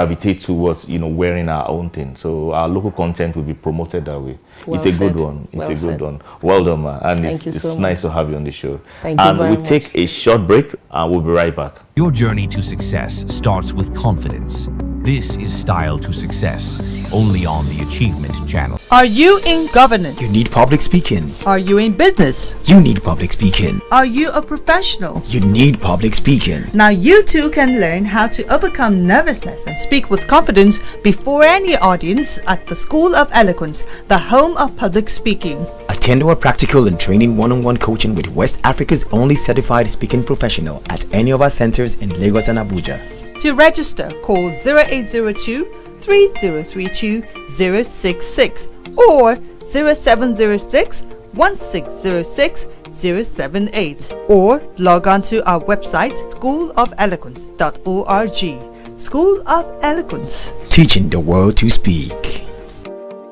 gravitate towards, wearing our own thing. So our local content will be promoted that way. Well It's a said. good one. It's Well a good said. one. Well done, man. And Thank you it's so nice much. to have you on the show. Thank you and very we'll take much. a short break and we'll be right back. Your journey to success starts with confidence. This is Style to Success, only on the Achievement Channel. Are you in governance? You need public speaking. Are you in business? You need public speaking. Are you a professional? You need public speaking. Now you too can learn how to overcome nervousness and speak with confidence before any audience at the School of Eloquence, the home of public speaking. Attend our practical and training one-on-one coaching with West Africa's only certified speaking professional at any of our centers in Lagos and Abuja. To register, call 0802 3032 066 or 0706 1606 078 or log on to our website schoolofeloquence.org. School of Eloquence. Teaching the world to speak.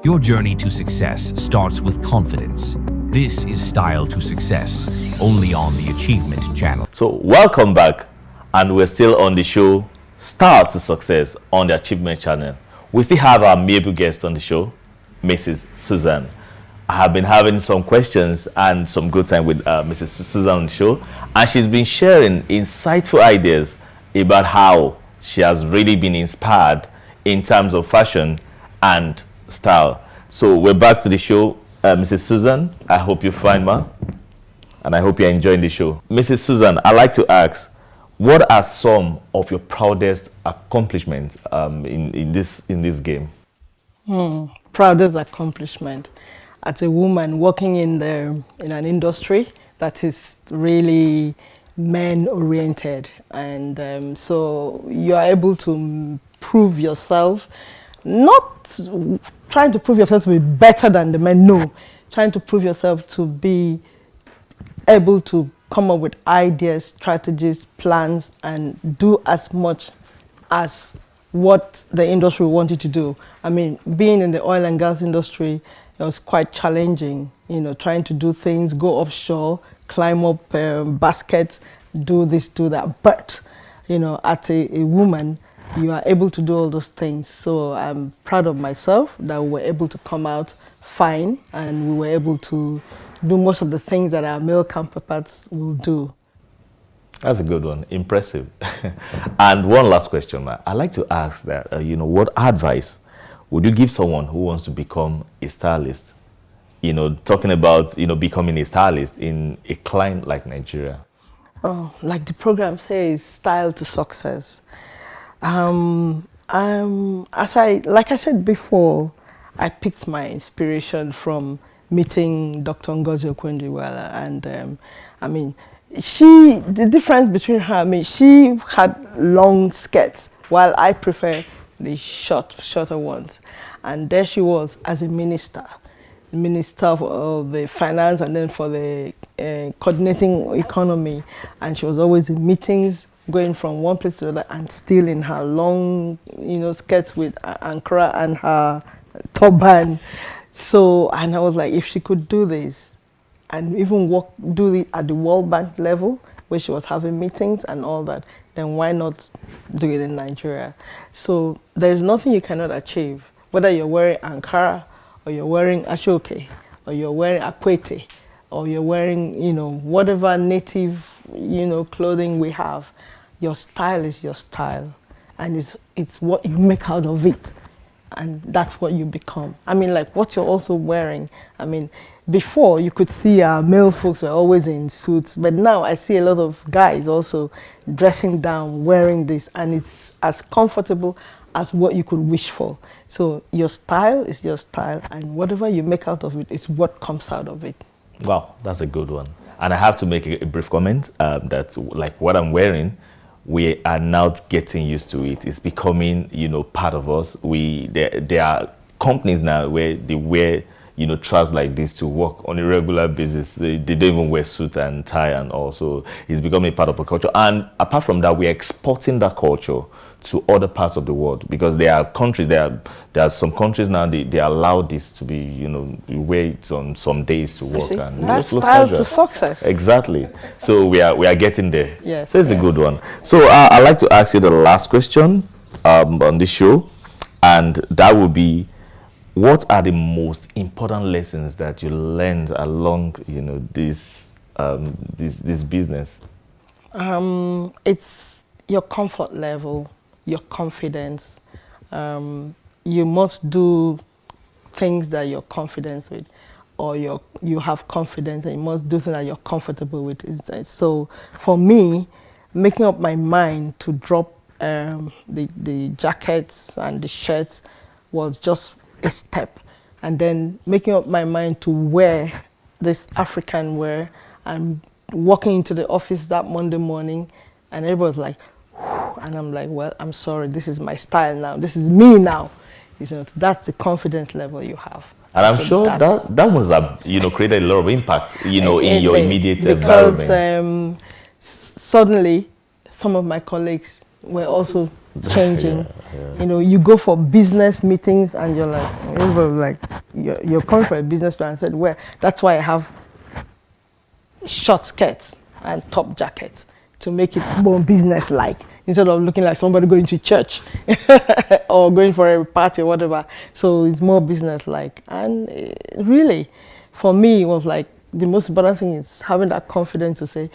Your journey to success starts with confidence. This is Style to Success, only on the Achievement Channel. So welcome back, and we're still on the show Style to Success on the Achievement Channel. We still have our maybe guest on the show, Mrs. Susan. I have been having some questions and some good time with Mrs. Susan on the show, and she's been sharing insightful ideas about how she has really been inspired in terms of fashion and style. So we're back to the show. Mrs. Susan, I hope you're fine, ma, and I hope you're enjoying the show. Mrs. Susan, I'd like to ask, what are some of your proudest accomplishments in this game? Proudest accomplishment as a woman working in an industry that is really men-oriented, and so you are able to prove yourself, not trying to prove yourself to be better than the men, no, trying to prove yourself to be able to come up with ideas, strategies, plans, and do as much as what the industry wanted to do. I mean, being in the oil and gas industry, it was quite challenging, trying to do things, go offshore, climb up baskets, do this, do that. But, as a woman, you are able to do all those things. So I'm proud of myself that we were able to come out fine, and we were able to do most of the things that our male counterparts will do. That's a good one. Impressive. And one last question, man. I'd like to ask that, what advice would you give someone who wants to become a stylist? Talking about, becoming a stylist in a climate like Nigeria. Oh, like the program says, Style to Success. Like I said before, I picked my inspiration from meeting Dr. Ngozi Okonjo-Iweala, and the difference between her, she had long skirts, while I prefer the shorter ones. And there she was as a minister of the finance, and then for the coordinating economy, and she was always in meetings, going from one place to the other, and still in her long, skirts with ankara and her turban. So, and I was like, if she could do this, and even do it at the World Bank level, where she was having meetings and all that, then why not do it in Nigeria? So there's nothing you cannot achieve, whether you're wearing ankara, or you're wearing ashoke, or you're wearing akwete, or you're wearing, whatever native, clothing we have. Your style is your style, and it's what you make out of it, and that's what you become. Like what you're also wearing. Before you could see male folks were always in suits, but now I see a lot of guys also dressing down, wearing this, and it's as comfortable as what you could wish for. So your style is your style, and whatever you make out of it is what comes out of it. Wow, that's a good one. And I have to make a brief comment that, like, what I'm wearing, we are now getting used to it. It's becoming, part of us. There are companies now where they wear, trousers like this to work on a regular basis. They don't even wear suit and tie and all. So it's becoming a part of our culture. And apart from that, we're exporting that culture to other parts of the world, because there are countries, there are some countries now, they allow this to be, you wear it on some days to work. And that's style to success. Exactly. So we are getting there. Yes. So it's a good one. So I'd like to ask you the last question. on the show, and that will be, what are the most important lessons that you learned along, this business? It's your comfort level, your confidence. You must do things that you're confident with, or you have confidence, and you must do things that you're comfortable with. So for me, making up my mind to drop the jackets and the shirts was just a step, and then making up my mind to wear this African wear and walking into the office that Monday morning, and everybody was like, "Whew," and I'm like, well, I'm sorry, this is my style now, this is me now. That's the confidence level you have. And I'm So sure that's- that must have, created a lot of impact, in your It- immediate because environment. suddenly some of my colleagues were also changing. You go for business meetings and you're like, everybody was like, you're coming for a business plan. I said, well, that's why I have short skirts and top jackets, to make it more business-like, instead of looking like somebody going to church or going for a party or whatever. So it's more business-like. And really, for me, it was like the most important thing is having that confidence to say,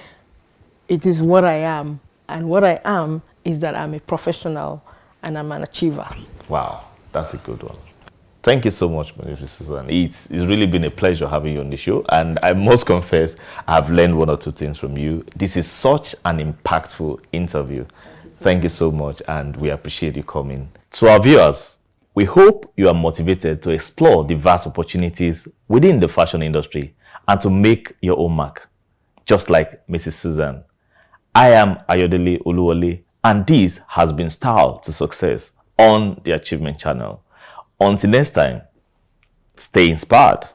it is what I am. And what I am is that I'm a professional and I'm an achiever. Wow, that's a good one. Thank you so much, Mrs. Susan. It's really been a pleasure having you on the show, and I must confess, I've learned one or two things from you. This is such an impactful interview. Thank you so much, and we appreciate you coming. To our viewers, we hope you are motivated to explore the vast opportunities within the fashion industry and to make your own mark, just like Mrs. Susan. I am Ayodele Oluwole, and this has been Style to Success on the Achievement Channel. Until next time, stay inspired.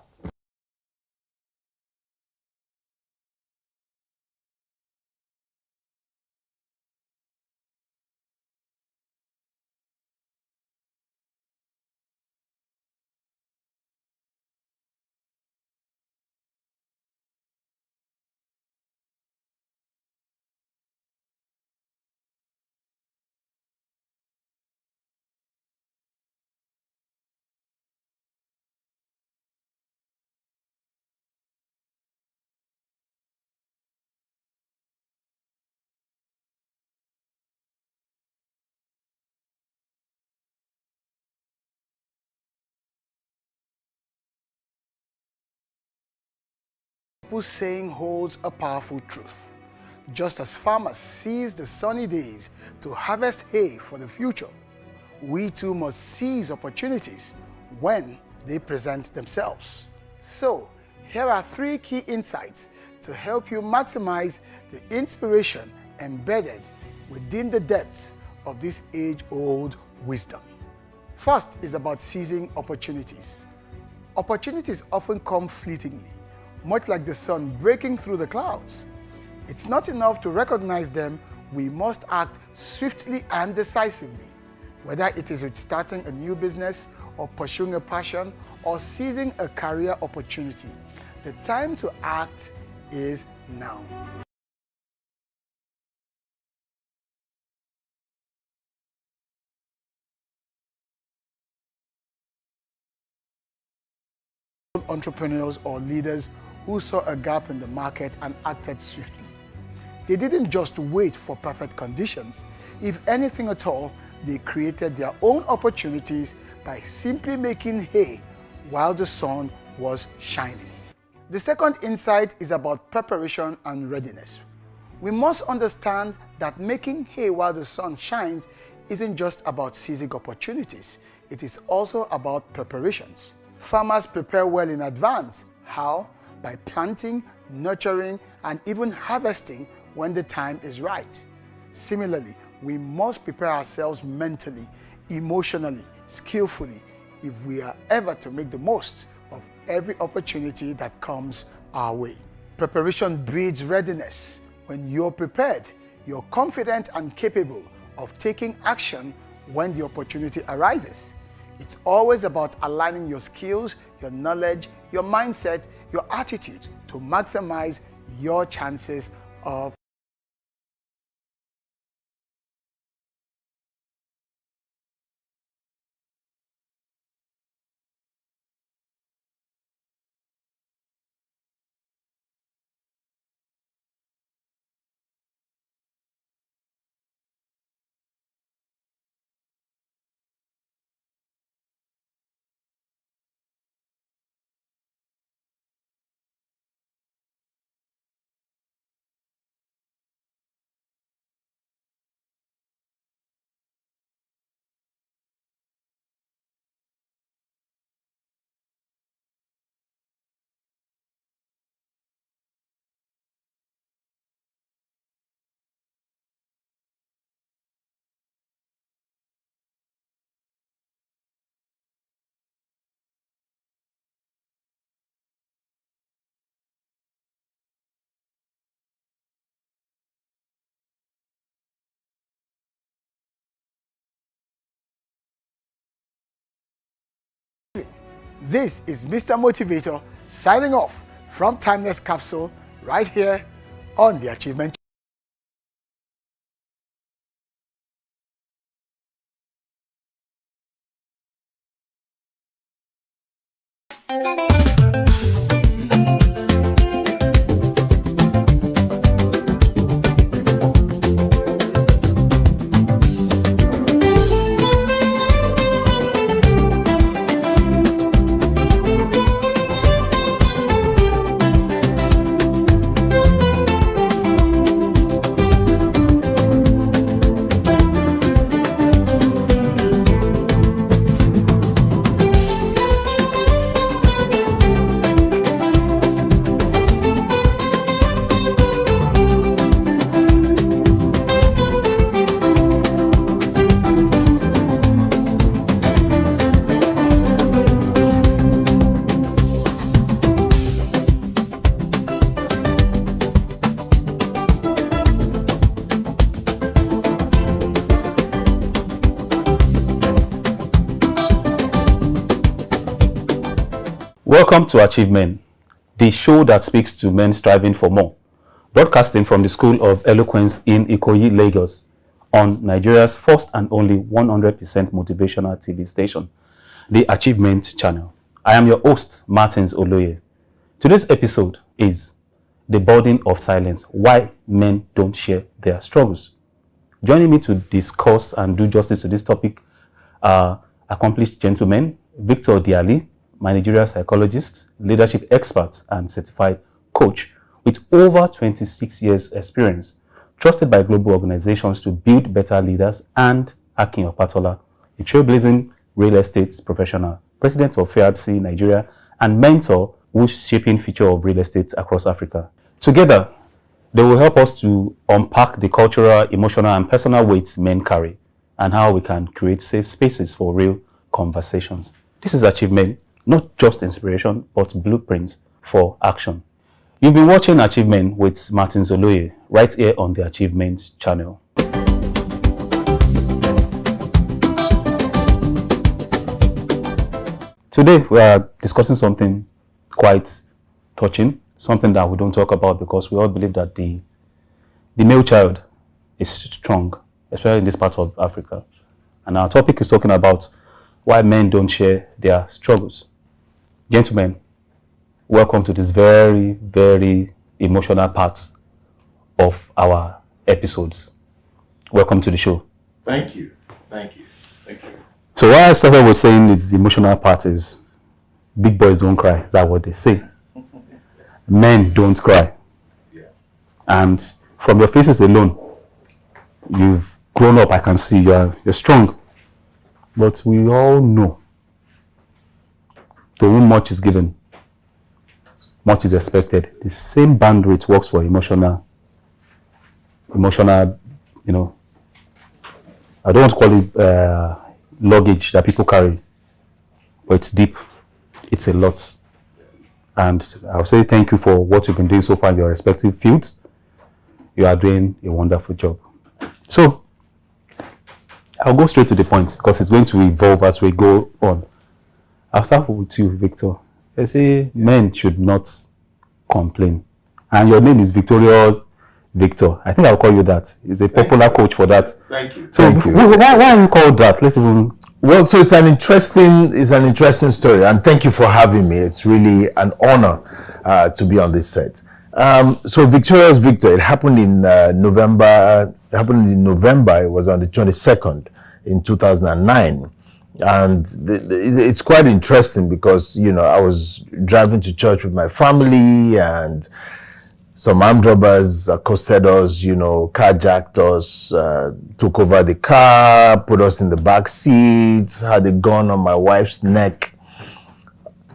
People's saying holds a powerful truth. Just as farmers seize the sunny days to harvest hay for the future, we too must seize opportunities when they present themselves. So, here are 3 key insights to help you maximize the inspiration embedded within the depths of this age-old wisdom. First is about seizing opportunities. Opportunities often come fleetingly, much like the sun breaking through the clouds. It's not enough to recognize them, we must act swiftly and decisively, whether it is with starting a new business or pursuing a passion or seizing a career opportunity. The time to act is now. Entrepreneurs or leaders who saw a gap in the market and acted swiftly. They didn't just wait for perfect conditions. If anything at all, they created their own opportunities by simply making hay while the sun was shining. The second insight is about preparation and readiness. We must understand that making hay while the sun shines isn't just about seizing opportunities, it is also about preparations. Farmers prepare well in advance. How? By planting, nurturing, and even harvesting when the time is right. Similarly, we must prepare ourselves mentally, emotionally, skillfully, if we are ever to make the most of every opportunity that comes our way. Preparation breeds readiness. When you're prepared, you're confident and capable of taking action when the opportunity arises. It's always about aligning your skills, your knowledge, your mindset, your attitude to maximize your chances of This is Mr. Motivator signing off from Timeless Capsule right here on the Achievement. Welcome to Achievement, the show that speaks to men striving for more. Broadcasting from the School of Eloquence in Ikoyi, Lagos, on Nigeria's first and only 100% motivational TV station, the Achievement Channel. I am your host, Martins Oloye. Today's episode is The Burden of Silence, Why Men Don't Share Their Struggles. Joining me to discuss and do justice to this topic are accomplished gentlemen, Victor Diali, managerial psychologist, leadership expert, and certified coach with over 26 years experience, trusted by global organizations to build better leaders, and Akin Opatola, a trailblazing real estate professional, president of FAIRC Nigeria, and mentor who's shaping future of real estate across Africa. Together, they will help us to unpack the cultural, emotional, and personal weights men carry, and how we can create safe spaces for real conversations. This is Achievement, not just inspiration, but blueprints for action. You've been watching Achievement with Martins Oloye right here on the Achievement Channel. Today, we are discussing something quite touching, something that we don't talk about because we all believe that the male child is strong, especially in this part of Africa. And our topic is talking about why men don't share their struggles. Gentlemen, welcome to this very, very emotional part of our episodes. Welcome to the show. Thank you. Thank you. Thank you. So what I started with saying is the emotional part is big boys don't cry. Is that what they say? Men don't cry. Yeah. And from your faces alone, you've grown up. I can see you're strong. But we all know to whom much is given, much is expected. The same bandwidth works for emotional, you know, I don't want to call it luggage that people carry, but it's deep. It's a lot. And I'll say thank you for what you've been doing so far in your respective fields. You are doing a wonderful job. So, I'll go straight to the point because it's going to evolve as we go on. I'll start with you, Victor. I say men should not complain. And your name is Victorious Victor. I think I'll call you that. He's a popular coach for that. Thank you. So Thank you. why are you called that? Let's even... Well, so it's an interesting story, and thank you for having me. It's really an honor to be on this set. So Victorious Victor, it happened in November. It happened in November. It was on the 22nd in 2009. And it's quite interesting because, you know, I was driving to church with my family and some armed robbers accosted us, you know, carjacked us, took over the car, put us in the back seat, had a gun on my wife's neck.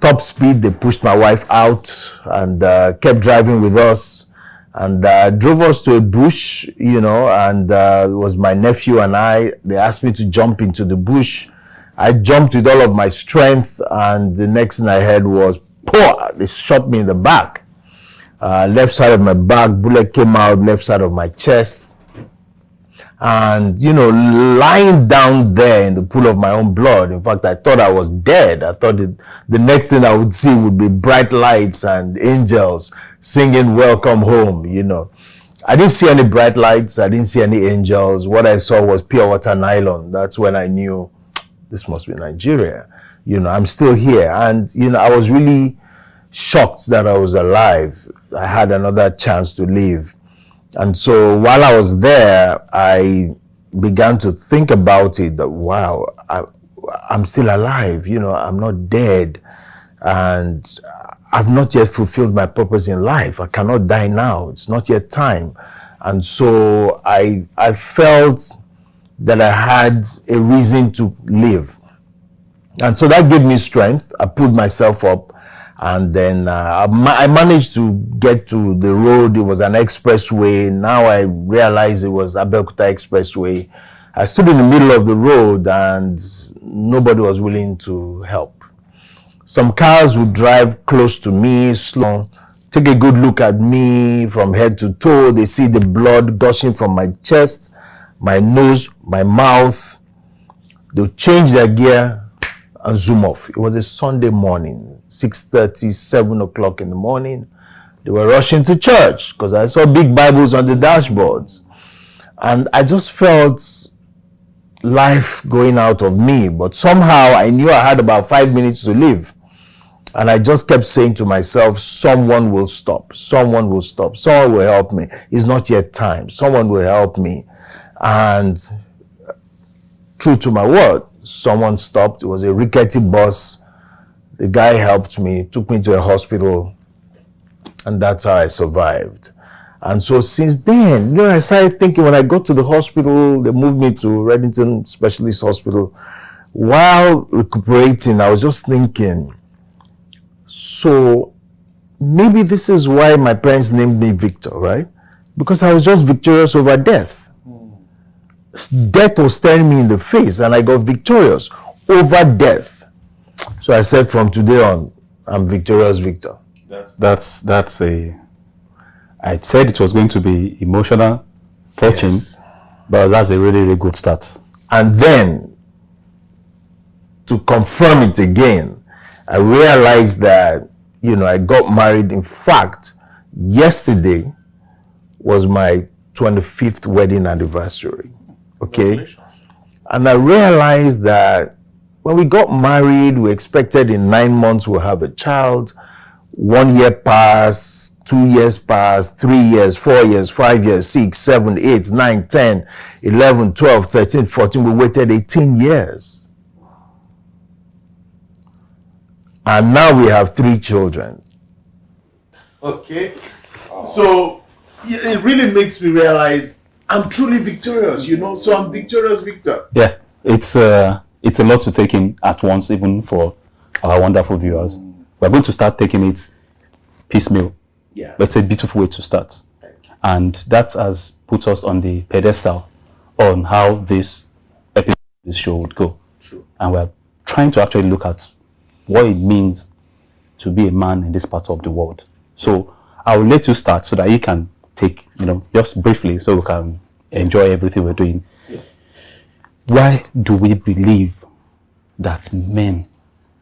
Top speed, they pushed my wife out and kept driving with us and drove us to a bush, you know, and it was my nephew and I. They asked me to jump into the bush. I jumped with all of my strength, and the next thing I heard was, "Pow!" They shot me in the back. Left side of my back, bullet came out, left side of my chest. And, you know, lying down there in the pool of my own blood, in fact, I thought I was dead. I thought the next thing I would see would be bright lights and angels singing welcome home, you know. I didn't see any bright lights. I didn't see any angels. What I saw was pure water nylon. That's when I knew this must be Nigeria. You know, I'm still here. And, you know, I was really shocked that I was alive. I had another chance to live. And so while I was there, I began to think about it, that, wow, I'm still alive. You know, I'm not dead. And I've not yet fulfilled my purpose in life. I cannot die now. It's not yet time. And so I felt that I had a reason to live. And so that gave me strength. I pulled myself up. And then I managed to get to the road. It was an expressway. Now I realize it was Abeokuta Expressway. I stood in the middle of the road and nobody was willing to help. Some cars would drive close to me, slow, take a good look at me from head to toe. They see the blood gushing from my chest, my nose, my mouth. They'll change their gear and zoom off. It was a Sunday morning, 6:30, 7 o'clock in the morning. They were rushing to church because I saw big Bibles on the dashboards. And I just felt life going out of me. But somehow I knew I had about 5 minutes to live. And I just kept saying to myself, someone will stop. Someone will stop. Someone will help me. It's not yet time. Someone will help me. And true to my word, someone stopped. It was a rickety bus. The guy helped me, took me to a hospital, and that's how I survived. And so since then, you know, I started thinking, when I got to the hospital, they moved me to Reddington Specialist Hospital. While recuperating, I was just thinking, so maybe this is why my parents named me Victor, right? Because I was just victorious over death. Death was staring me in the face, and I got victorious over death. So I said, from today on, I'm Victorious Victor. That's a. I said it was going to be emotional, touching, Yes. but that's a really, really good start. And then, to confirm it again, I realized that, you know, I got married. In fact, yesterday was my 25th wedding anniversary. Okay. And I realized that when we got married, we expected in 9 months we'll have a child. 1 year passed, 2 years passed, 3 years, 4 years, 5 years, 6, 7, 8, 9, 10, 11, 12, 13, 14. We waited 18 years. And now we have 3 children. Okay. So it really makes me realize I'm truly victorious, you know. So I'm Victorious Victor. Yeah, it's a lot to take in at once, even for our wonderful viewers. We're going to start taking it piecemeal. Yeah. But it's a beautiful way to start. And that has put us on the pedestal on how this episode of this show would go. True. And we're trying to actually look at what it means to be a man in this part of the world. So I will let you start so that you can take, you know, just briefly, so we can enjoy everything we're doing. Yeah. Why do we believe that men,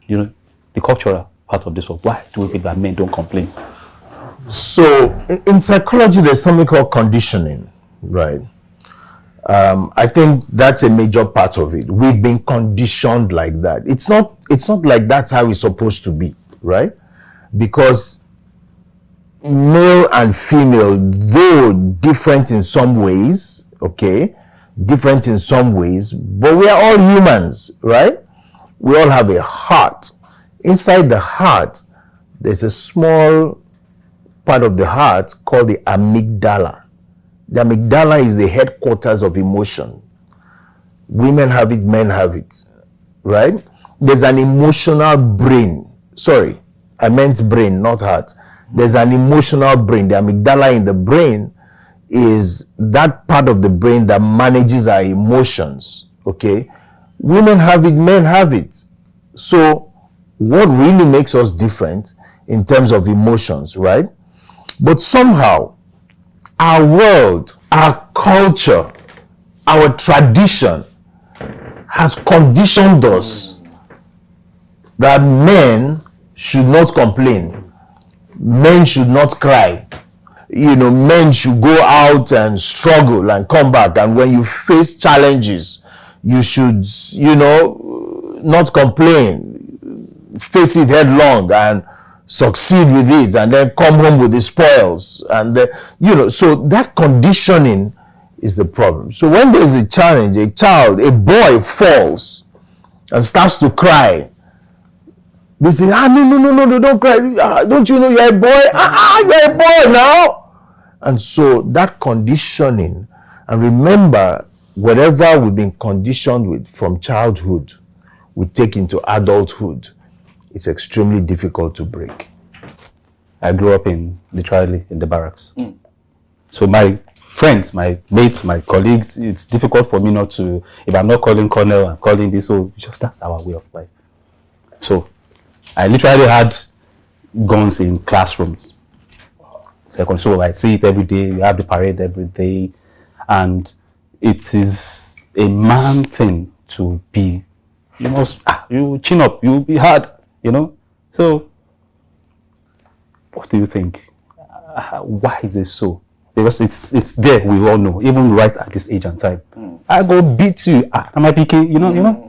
you know, the cultural part of this world, why do we believe that men don't complain? So in psychology, there's something called conditioning, right? I think that's a major part of it. We've been conditioned like that. It's not like that's how it's supposed to be, right? Because male and female, though different in some ways, okay, different in some ways, but we are all humans, right? We all have a heart. Inside the heart, there's a small part of the heart called the amygdala. The amygdala is the headquarters of emotion. Women have it, men have it, right? There's an emotional brain. Sorry, I meant brain, not heart. There's an emotional brain. The amygdala in the brain is that part of the brain that manages our emotions, okay? Women have it, men have it. So what really makes us different in terms of emotions, right? But somehow, our world, our culture our tradition has conditioned us that men should not complain, men should not cry, men should go out and struggle and come back, and when you face challenges, you should, not complain, face it headlong and succeed with it, and then come home with the spoils. And so that conditioning is the problem. So when there's a challenge, a boy falls and starts to cry, they say, no, don't cry. Don't you know you're a boy? You're a boy now. And so that conditioning, and remember, whatever we've been conditioned with from childhood, we take into adulthood. It's extremely difficult to break. I grew up literally in the barracks. So my friends, my mates, my colleagues, it's difficult for me not to, if I'm not calling Colonel, I'm calling this, so just that's our way of life. So I literally had guns in classrooms. So I see it every day, we have the parade every day, and it is a man thing to be, you chin up, you be hard, So what do you think? Why is it so? Because it's there, we all know, even right at this age and time. I go beat you, am I picking?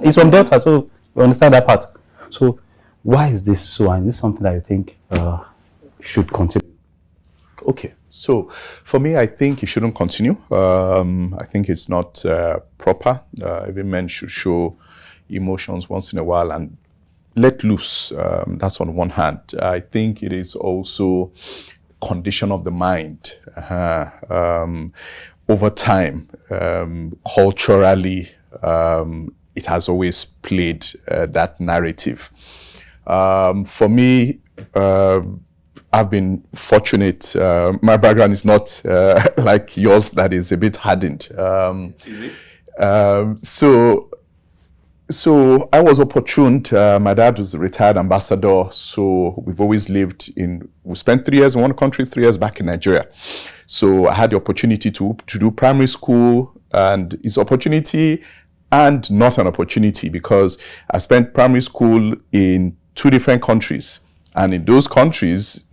It's from Delta, so you understand that part. So why is this so? And this is something that I think should continue. Okay, so for me, I think it shouldn't continue. I think it's not proper. Every man should show emotions once in a while and let loose. That's on one hand. I think it is also condition of the mind. Over time, culturally, it has always played that narrative. For me, I've been fortunate. My background is not like yours, that is a bit hardened. Is it? So I was opportune. My dad was a retired ambassador, so we've always we spent 3 years in one country, 3 years back in Nigeria. So I had the opportunity to do primary school, and it's opportunity and not an opportunity, because I spent primary school in 2 different countries. And in those countries,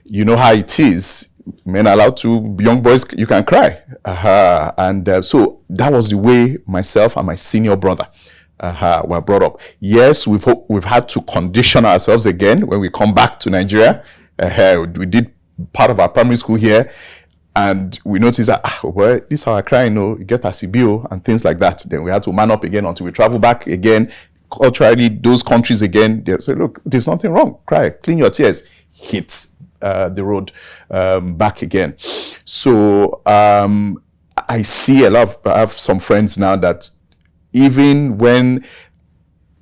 you know how it is. Men are allowed to, young boys, you can cry. So that was the way myself and my senior brother were brought up. Yes, we've had to condition ourselves again when we come back to Nigeria. We did part of our primary school here, and we noticed that, this is how I cry, you get a CBO and things like that. Then we had to man up again until we travel back again. Culturally, those countries again, they say, look, there's nothing wrong. Cry, clean your tears. Hit the road back again. So I see I have some friends now that even when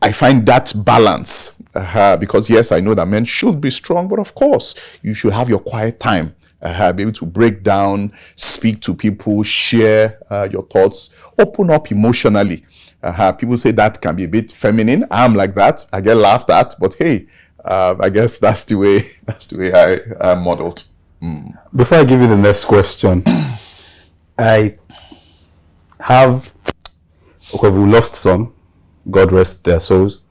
I find that balance, because yes, I know that men should be strong, but of course, you should have your quiet time. Be able to break down, speak to people, share your thoughts, open up emotionally. People say that can be a bit feminine. I'm like that. I get laughed at, but hey, I guess that's the way I modeled. Before I give you the next question, I have, we lost some, God rest their souls.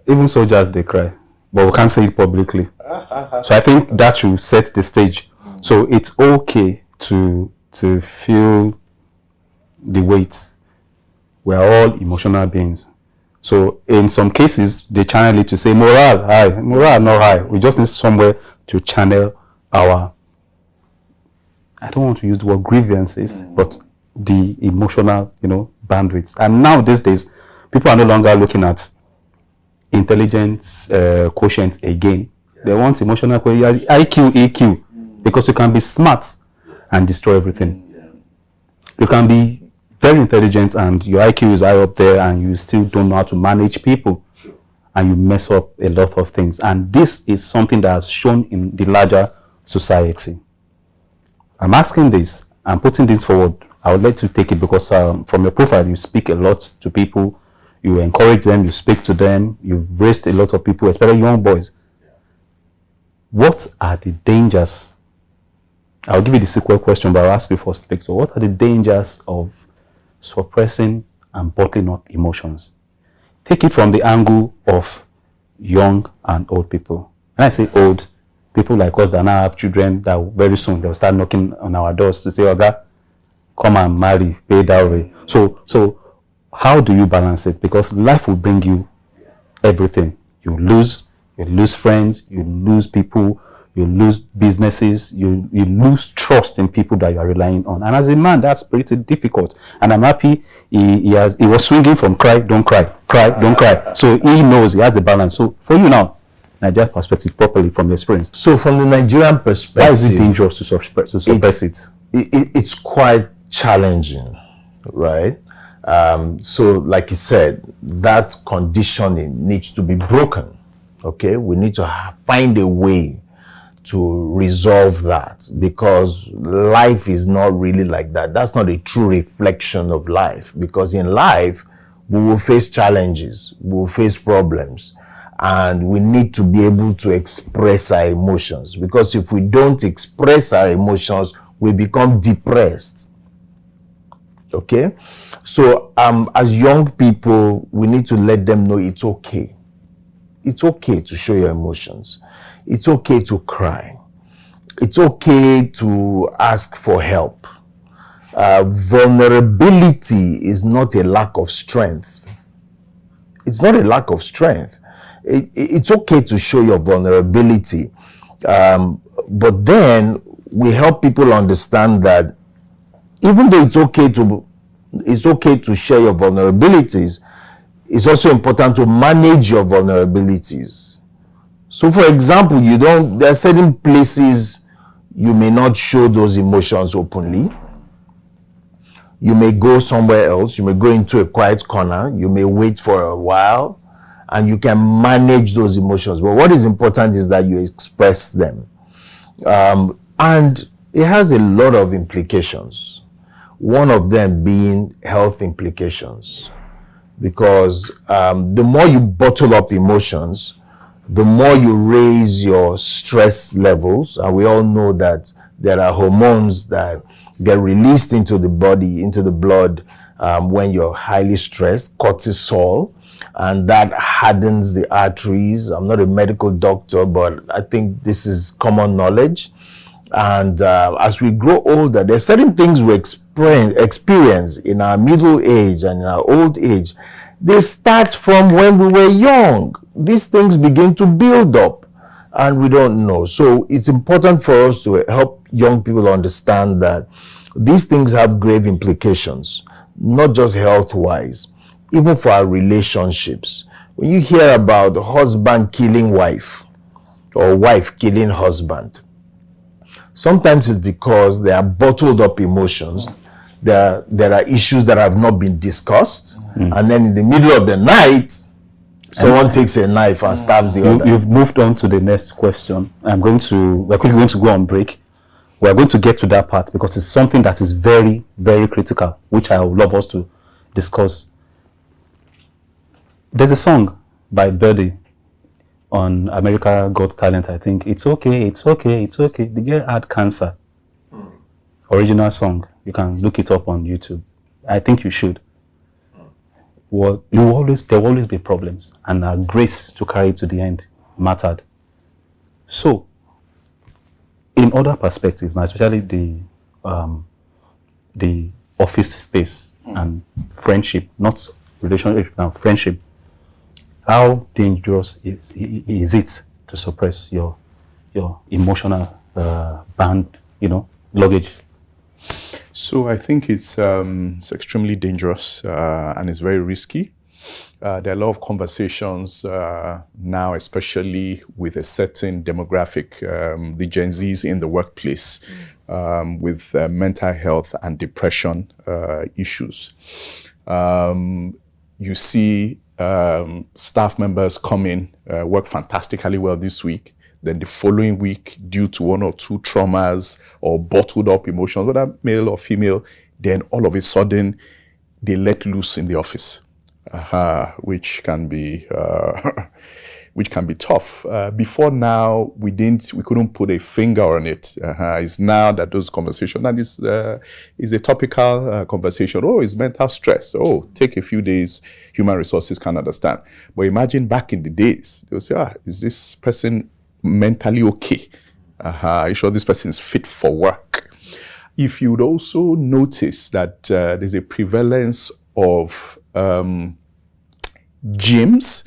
Even soldiers, they cry, but we can't say it publicly. So I think that should set the stage. So it's okay to feel the weight. We're all emotional beings. So in some cases, they channel it to say, morale high, morale not high. We just need somewhere to channel our, I don't want to use the word grievances, but the emotional, bandwidths. And now these days, people are no longer looking at intelligence quotient again. They want emotional quotient, IQ, EQ, because you can be smart and destroy everything. You can be very intelligent and your IQ is high up there and you still don't know how to manage people, and you mess up a lot of things. And this is something that has shown in the larger society. I'm asking this, I'm putting this forward. I would like to take it because from your profile, you speak a lot to people, you encourage them, you speak to them, you've raised a lot of people, especially young boys. What are the dangers? I'll give you the sequel question, but I'll ask you first, Victor. What are the dangers of suppressing and bottling up emotions. Take it from the angle of young and old people. When I say old, people like us that now have children that very soon they'll start knocking on our doors to say, Oga, come and marry, pay dowry. So how do you balance it? Because life will bring you everything. You lose friends, you lose people, you lose businesses, you lose trust in people that you are relying on. And as a man, that's pretty difficult. And I'm happy he was swinging from cry, don't cry, cry, don't cry. So he knows he has a balance. So for you now, Nigerian perspective properly from your experience. So from the Nigerian perspective, why is it dangerous to suppress it? It's quite challenging, right? So like you said, that conditioning needs to be broken. Okay, we need to find a way to resolve that, because life is not really like that. That's not a true reflection of life, because in life we will face challenges, we will face problems, and we need to be able to express our emotions, because if we don't express our emotions, we become depressed. Okay, so as young people, we need to let them know it's okay. It's okay to show your emotions. It's okay to cry. It's okay to ask for help. Vulnerability is not a lack of strength. It's not a lack of strength. It's okay to show your vulnerability. But then we help people understand that even though it's okay to share your vulnerabilities, it's also important to manage your vulnerabilities. So for example, there are certain places you may not show those emotions openly. You may go somewhere else, you may go into a quiet corner, you may wait for a while, and you can manage those emotions. But what is important is that you express them. And it has a lot of implications. One of them being health implications. Because the more you bottle up emotions, the more you raise your stress levels. And we all know that there are hormones that get released into the body, into the blood, when you're highly stressed, cortisol, and that hardens the arteries. I'm not a medical doctor, but I think this is common knowledge. And as we grow older, there are certain things we experience in our middle age and in our old age. They start from when we were young. These things begin to build up and we don't know. So it's important for us to help young people understand that these things have grave implications, not just health-wise, even for our relationships. When you hear about husband killing wife or wife killing husband, sometimes it's because there are bottled up emotions. There are issues that have not been discussed. And then in the middle of the night, someone takes a knife and stabs the other. You've moved on to the next question. We're quickly going to go on break. We're going to get to that part because it's something that is very, very critical, which I would love us to discuss. There's a song by Birdie on America Got Talent, I think. It's okay, it's okay, it's okay. The girl had cancer. Original song. You can look it up on YouTube. I think you should. Well, there will always be problems, and our grace to carry it to the end mattered. So, in other perspectives, especially the office space and friendship, not relationship, now friendship, how dangerous is it to suppress your emotional luggage? So I think it's extremely dangerous and it's very risky. There are a lot of conversations now, especially with a certain demographic, the Gen Zs in the workplace, with mental health and depression issues. You see staff members come in, work fantastically well this week, then the following week, due to one or two traumas or bottled up emotions, whether male or female, then all of a sudden they let loose in the office. which can be which can be tough. Before now, we couldn't put a finger on it. It's now that those conversations, and it's a topical conversation. Oh, it's mental stress. Oh, take a few days. Human resources can understand. But imagine back in the days, they'll say, is this person mentally okay? Are you sure this person is fit for work? If you'd also notice that there's a prevalence of gyms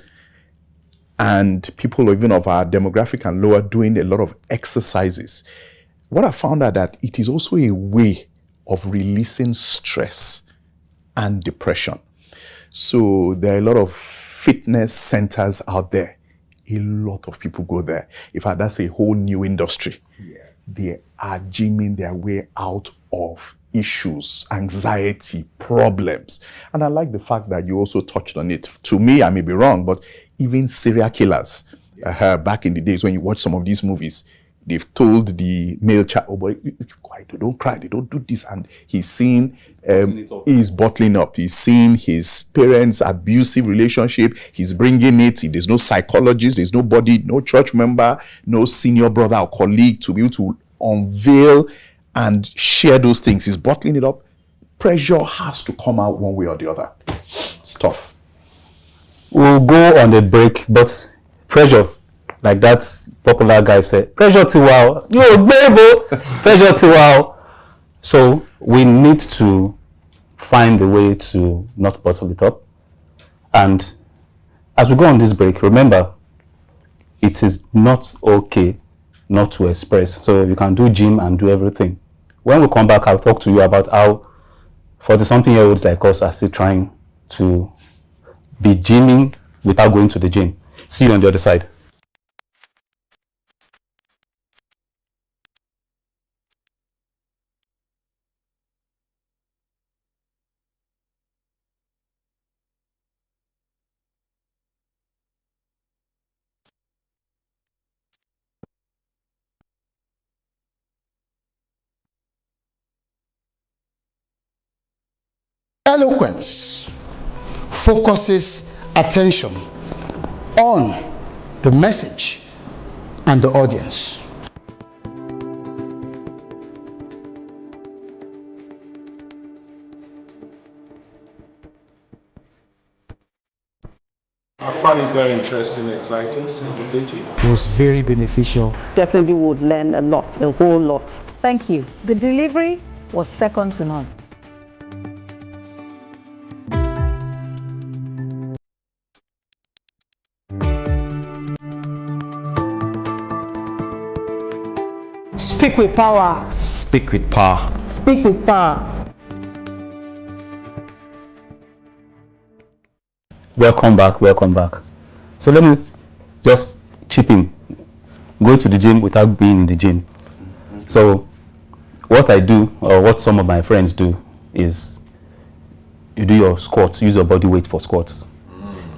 and people even of our demographic and lower doing a lot of exercises, what I found out that it is also a way of releasing stress and depression. So there are a lot of fitness centers out there. A lot of people go there. In fact, that's a whole new industry. Yeah. They are gymming their way out of issues, anxiety, problems. And I like the fact that you also touched on it. To me, I may be wrong, but even serial killers, back in the days when you watch some of these movies, they've told the male child, oh boy, don't cry, they don't do this. And he's seeing, he's bottling up. He's seeing his parents' abusive relationship. He's bringing it. There's no psychologist, there's nobody, no church member, no senior brother or colleague to be able to unveil and share those things. He's bottling it up. Pressure has to come out one way or the other. It's tough. We'll go on a break, but pressure, like that popular guy said, pressure to wow. Yo, baby, pressure to wow. So we need to find a way to not bottle it up. And as we go on this break, remember, it is not okay not to express. So you can do gym and do everything. When we come back, I'll talk to you about how 40-something-year-olds like us are still trying to be gymming without going to the gym. See you on the other side. Eloquence focuses attention on the message and the audience. I find it very interesting, exciting, stimulating. It was very beneficial. Definitely would learn a lot, a whole lot. Thank you. The delivery was second to none. Speak with power. Speak with power. Speak with power. Welcome back, welcome back. So let me just chip in. Go to the gym without being in the gym. So what I do, or what some of my friends do, is you do your squats, use your body weight for squats.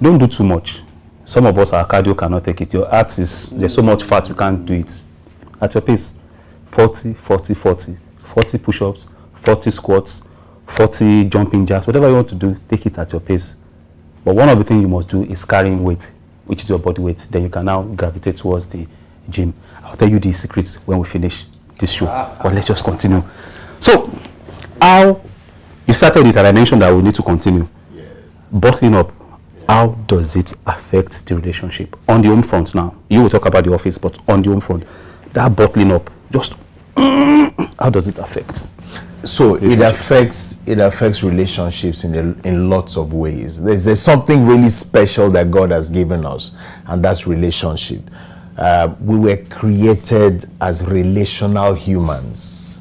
Don't do too much. Some of us, our cardio cannot take it. Your abs is, there's so much fat, you can't do it. At your pace, 40, 40, 40. 40 push-ups, 40 squats, 40 jumping jacks, whatever you want to do, take it at your pace. But one of the things you must do is carrying weight, which is your body weight. Then you can now gravitate towards the gym. I'll tell you the secrets when we finish this show. But let's just continue. So, how you started this, and I mentioned that we need to continue. Yes. Bottling up, how does it affect the relationship? On the home front now, you will talk about the office, but on the home front, that bottling up, just how does it affect? So it affects relationships in lots of ways. There's something really special that God has given us, and that's relationship. We were created as relational humans.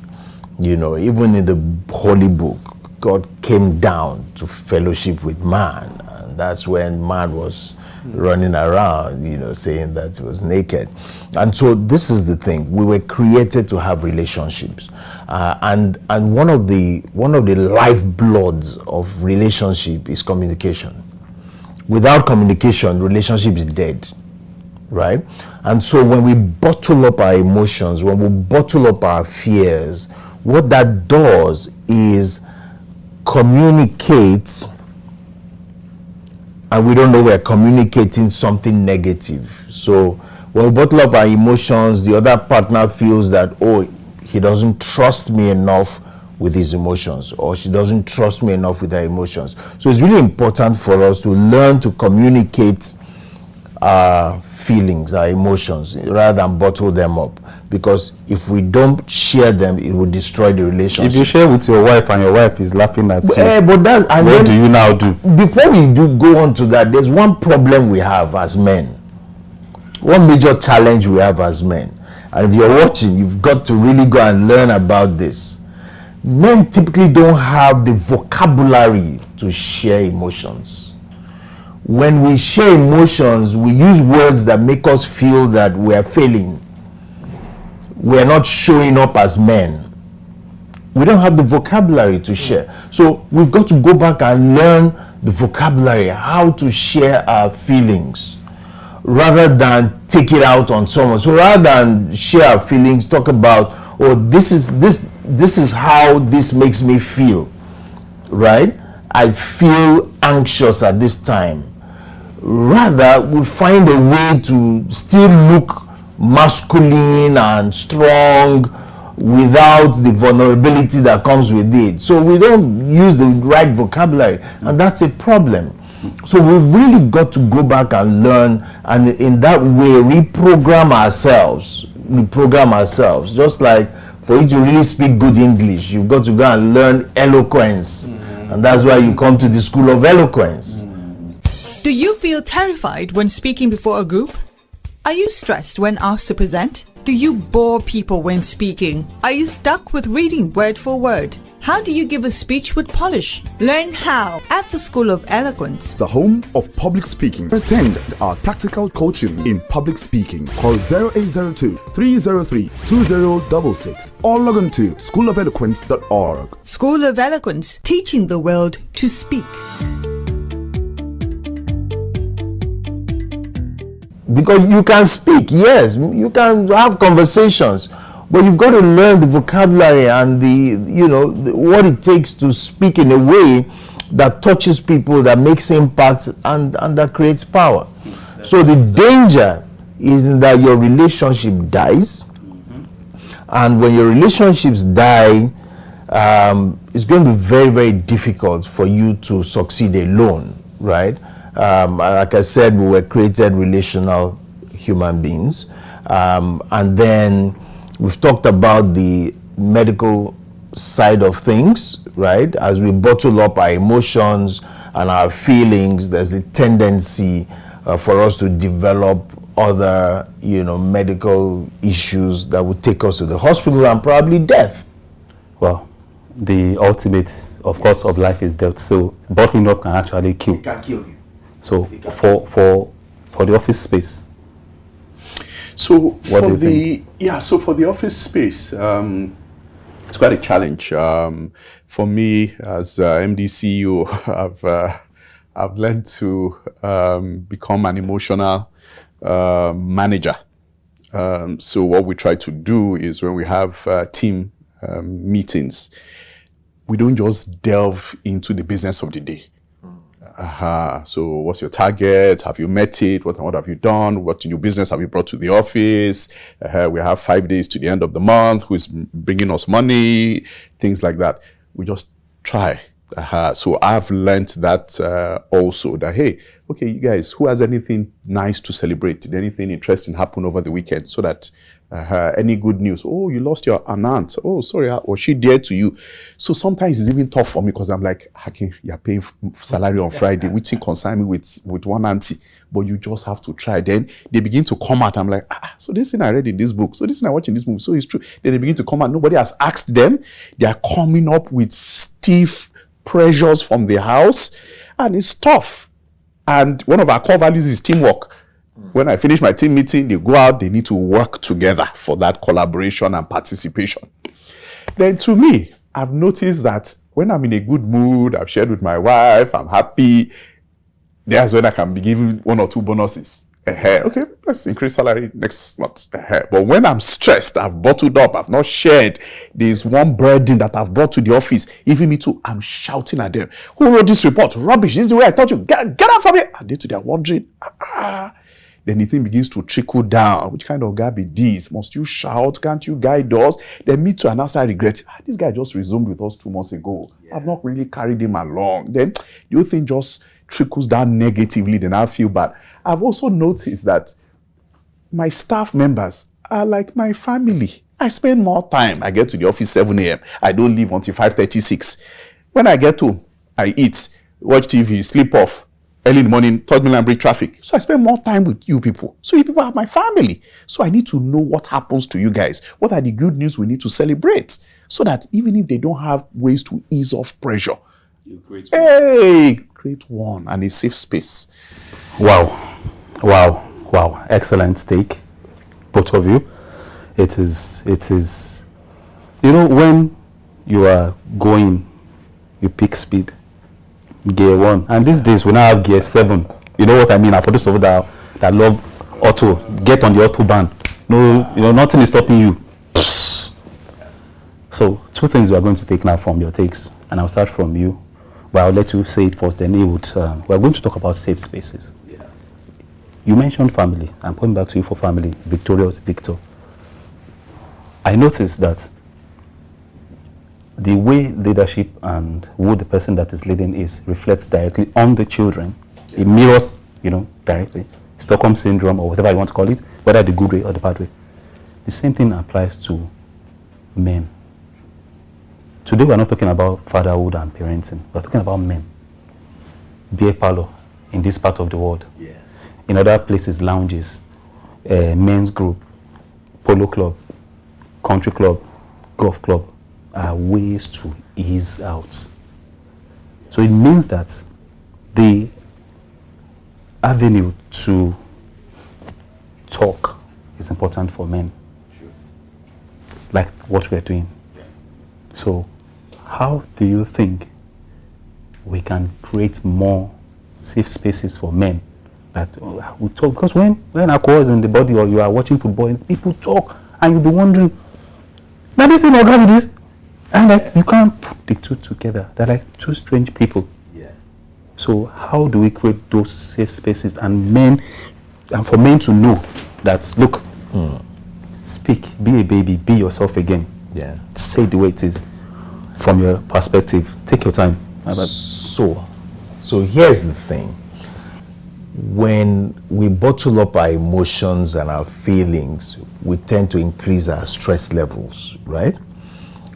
You know, even in the Holy Book, God came down to fellowship with man, and that's when man was running around, you know, saying that he was naked. And so this is the thing: we were created to have relationships, and one of the lifebloods of relationship is communication. Without communication, relationship is dead, right? And so when we bottle up our emotions, when we bottle up our fears, what that does is communicate and we don't know we're communicating something negative. So when we bottle up our emotions, the other partner feels that, oh, he doesn't trust me enough with his emotions, or she doesn't trust me enough with her emotions. So it's really important for us to learn to communicate our feelings, our emotions, rather than bottle them up. Because if we don't share them, it will destroy the relationship. If you share with your wife and your wife is laughing at you, but that, and what do you now do? Before we do go on to that, there's one problem we have as men. One major challenge we have as men. And if you're watching, you've got to really go and learn about this. Men typically don't have the vocabulary to share emotions. When we share emotions, we use words that make us feel that we're failing. We're not showing up as men. We don't have the vocabulary to share. So we've got to go back and learn the vocabulary, how to share our feelings, rather than take it out on someone. So rather than share our feelings, talk about, oh, this is how this makes me feel, right? I feel anxious at this time. Rather, we find a way to still look masculine and strong without the vulnerability that comes with it. So we don't use the right vocabulary, and that's a problem. So we've really got to go back and learn, and in that way reprogram ourselves. Just like for you to really speak good English, you've got to go and learn eloquence. And that's why you come to the School of Eloquence. Do you feel terrified when speaking before a group? Are you stressed when asked to present? Do you bore people when speaking? Are you stuck with reading word for word? How do you give a speech with polish? Learn how at the School of Eloquence, the home of public speaking. Attend our practical coaching in public speaking. Call 0802 303 2066 or log on to schoolofeloquence.org. School of Eloquence, teaching the world to speak. Because you can speak, yes, you can have conversations, but you've got to learn the vocabulary and what it takes to speak in a way that touches people, that makes impact, and that creates power. So the danger is that your relationship dies, and when your relationships die, it's going to be very, very difficult for you to succeed alone, right? Like I said, we were created relational human beings. And then we've talked about the medical side of things, right? As we bottle up our emotions and our feelings, there's a tendency for us to develop other, medical issues that would take us to the hospital and probably death. Well, the ultimate, of course, of life is death. So bottling up can actually kill. It can kill you. So for the office space. So for the office space, it's quite a challenge. For me as MD CEO, I've learned to become an emotional manager. So what we try to do is when we have team meetings, we don't just delve into the business of the day. So what's your target? Have you met it? What have you done? What new business have you brought to the office? We have 5 days to the end of the month. Who's bringing us money? Things like that. We just try. So I've learned that also, that, hey, okay, you guys, who has anything nice to celebrate? Did anything interesting happen over the weekend? So that any good news? Oh, you lost your aunt. Oh, sorry, was she dear to you? So sometimes it's even tough for me because I'm like, you're paying salary on Friday, which thing concern me with one auntie, but you just have to try. Then they begin to come out. I'm like, so this thing I read in this book, so this thing I watch in this movie, so it's true. Then they begin to come out. Nobody has asked them. They are coming up with stiff pressures from the house, and it's tough. And one of our core values is teamwork. When I finish my team meeting, they go out, they need to work together for that collaboration and participation. Then to me, I've noticed that when I'm in a good mood, I've shared with my wife, I'm happy, there's when I can be given 1 or 2 bonuses. Okay, let's increase salary next month. But when I'm stressed, I've bottled up, I've not shared, there's one burden that I've brought to the office, even me too, I'm shouting at them. Who wrote this report? Rubbish, this is the way I taught you. Get out from here. And they too, they're wondering, Then the thing begins to trickle down. Which kind of guy be this? Must you shout? Can't you guide us? Then me too, and now I regret, this guy just resumed with us 2 months ago. I've not really carried him along. Then the whole thing just trickles down negatively, then I feel bad. I've also noticed that my staff members are like my family. I spend more time. I get to the office 7 a.m. I don't leave until 5:36. When I get home, I eat, watch TV, sleep off. Early in the morning, third mainland bridge traffic. So I spend more time with you people. So you people are my family. So I need to know what happens to you guys. What are the good news we need to celebrate? So that even if they don't have ways to ease off pressure, create one and a safe space. Wow. Excellent take, both of you. It is, when you are going, you pick speed, gear 1. And these days, we now have gear 7. You know what I mean? And for those of you that love auto, get on the autobahn. No, nothing is stopping you. So, 2 things we are going to take now from your takes. And I'll start from you. But I'll let you say it first, then we're going to talk about safe spaces. Yeah. You mentioned family. I'm coming back to you for family. Victorious Victor. I noticed that the way leadership and who the person that is leading is reflects directly on the children. It mirrors, directly. Stockholm syndrome or whatever you want to call it, whether the good way or the bad way. The same thing applies to men. Today we're not talking about fatherhood and parenting. We're talking about men. Beer parlor in this part of the world. Yeah. In other places, lounges, men's group, polo club, country club, golf club are ways to ease out. So it means that the avenue to talk is important for men. Sure. Like what we're doing. Yeah. So how do you think we can create more safe spaces for men that we talk? Because when alcohol is in the body or you are watching football and people talk and you'll be wondering, now this is not with this. And you can't put the two together. They're like 2 strange people. Yeah. So how do we create those safe spaces and for men to know that, look, speak, be a baby, be yourself again. Yeah. Say the way it is from your perspective. Take your time. So here's the thing. When we bottle up our emotions and our feelings, we tend to increase our stress levels, right?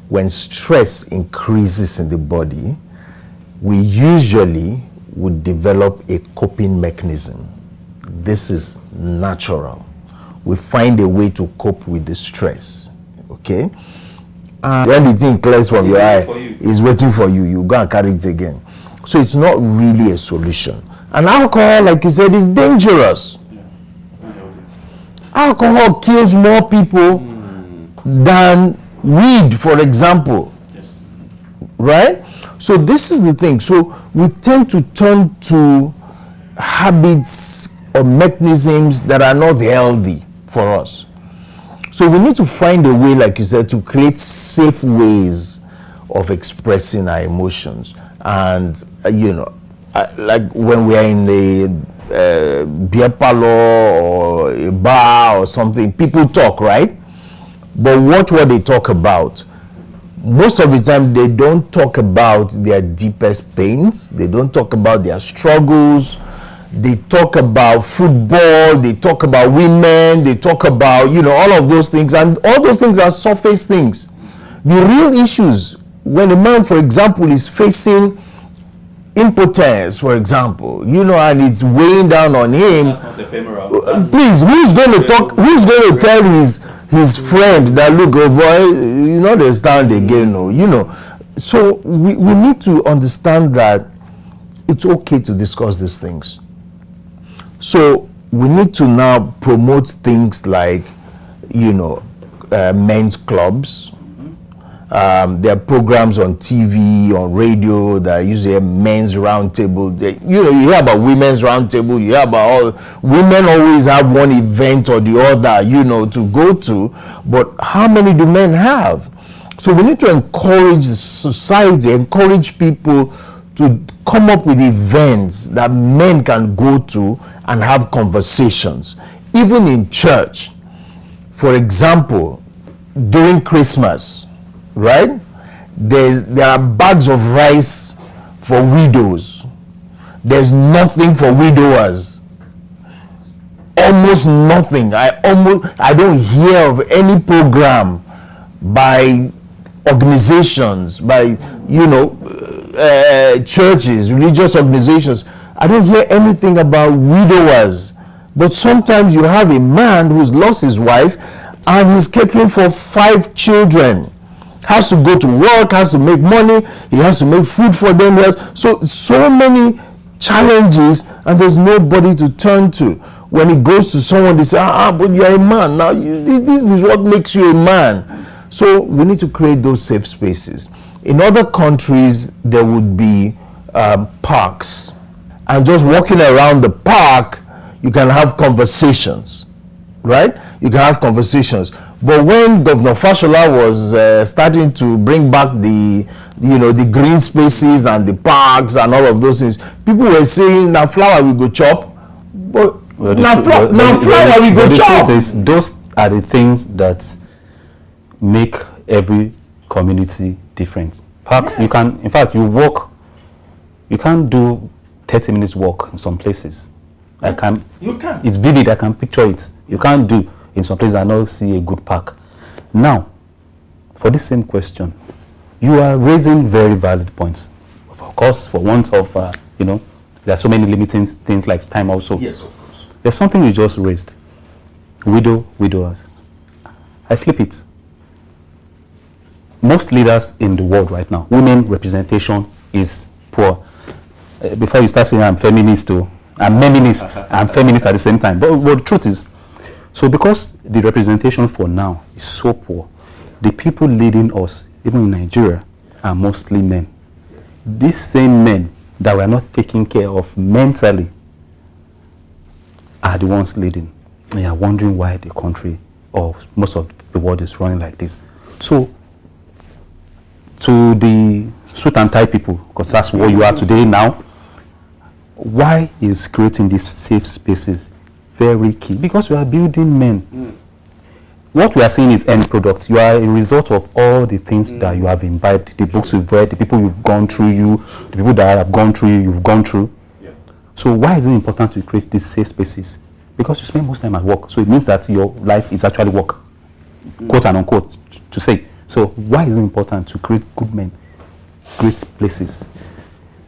When stress increases in the body, we usually would develop a coping mechanism. This is natural. We find a way to cope with the stress, okay? And when the thing clears from your eye, it's waiting for you. You go and carry it again. So it's not really a solution. And alcohol, like you said, is dangerous. Alcohol kills more people than weed, for example. Yes. Right? So this is the thing. So we tend to turn to habits or mechanisms that are not healthy for us. So we need to find a way, like you said, to create safe ways of expressing our emotions. And, like when we are in a beer parlor or a bar or something, people talk, right? But watch what they talk about. Most of the time, they don't talk about their deepest pains. They don't talk about their struggles. They talk about football. They talk about women. They talk about, all of those things. And all those things are surface things. The real issues, when a man, for example, is facing impotence, for example, and it's weighing down on him. That's not ephemeral. Please, who's going to talk? Who's going to tell his friend that, look, oh boy, they stand again, So we need to understand that it's okay to discuss these things. So we need to now promote things like, men's clubs, There are programs on TV, on radio that usually a men's roundtable. You hear about women's roundtable. You hear about all women always have one event or the other, to go to. But how many do men have? So we need to encourage the society, encourage people to come up with events that men can go to and have conversations, even in church. For example, during Christmas, right? There are bags of rice for widows. There's nothing for widowers. Almost nothing. I don't hear of any program by organizations, by churches, religious organizations. I don't hear anything about widowers. But sometimes you have a man who's lost his wife and he's catering for 5 children. Has to go to work, has to make money, he has to make food for them. So many challenges, and there's nobody to turn to. When he goes to someone, they say, but you're a man. Now, this is what makes you a man. So we need to create those safe spaces. In other countries, there would be parks. And just walking around the park, you can have conversations, right? You can have conversations. But when Governor Fashola was starting to bring back the green spaces and the parks and all of those things, people were saying, now flower we go chop. But now flower we go chop. Those are the things that make every community different. Parks, you can, in fact, you can't do 30 minutes walk in some places. You can. It's vivid, I can picture it. You can't do in some places. I not see a good park. Now, for this same question, you are raising very valid points. Of course, for want of, there are so many limiting things like time also. Yes, of course. There's something you just raised. Widowers. I flip it. Most leaders in the world right now, women representation is poor. Before you start saying I'm feminist too, I'm feminist at the same time. But the truth is, so because the representation for now is so poor, the people leading us, even in Nigeria, are mostly men. These same men that were not taken care of mentally are the ones leading. And you are wondering why the country or most of the world is running like this. So, to the suit and tie people, because that's what you are today now, why is creating these safe spaces very key? Because we are building men. What we are seeing is end product. You are a result of all the things that you have imbibed, the books you've read, the people you've gone through the people that have gone through you've gone through. Yeah. So why is it important to create these safe spaces? Because you spend most time at work. So it means that your life is actually work, quote and unquote, to say. So why is it important to create good men, great places,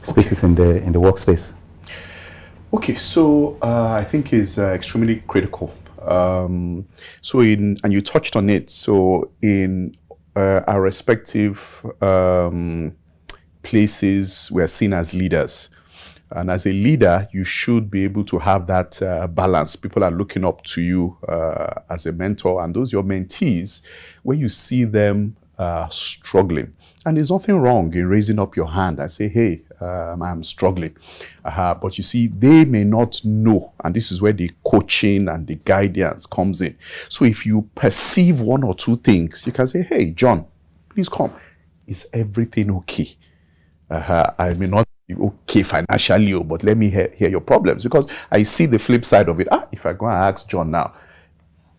spaces in the workspace? Okay, so I think is extremely critical. And you touched on it. So in our respective places, we are seen as leaders. And as a leader, you should be able to have that balance. People are looking up to you as a mentor, and those your mentees, when you see them struggling. And there's nothing wrong in raising up your hand and say, hey, I'm struggling. But you see, they may not know. And this is where the coaching and the guidance comes in. So if you perceive one or two things, you can say, hey, John, please come. Is everything okay? I may not be okay financially, but let me hear your problems. Because I see the flip side of it. If I go and ask John now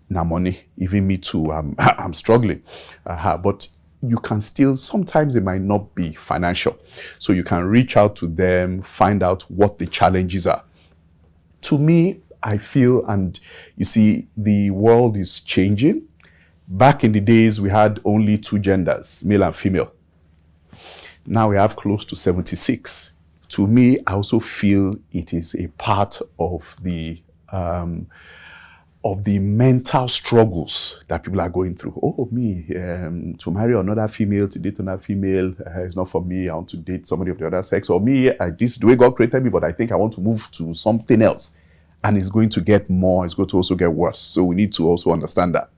money, even me too, I'm struggling. But you can still, sometimes it might not be financial. So you can reach out to them, find out what the challenges are. To me, I feel, and you see, the world is changing. Back in the days, we had only 2 genders, male and female. Now we have close to 76. To me, I also feel it is a part of the mental struggles that people are going through. To marry another female, to date another female, it's not for me. I want to date somebody of the other sex. Or me, this is the way God created me, but I think I want to move to something else. And it's going to get more, it's going to also get worse. So we need to also understand that.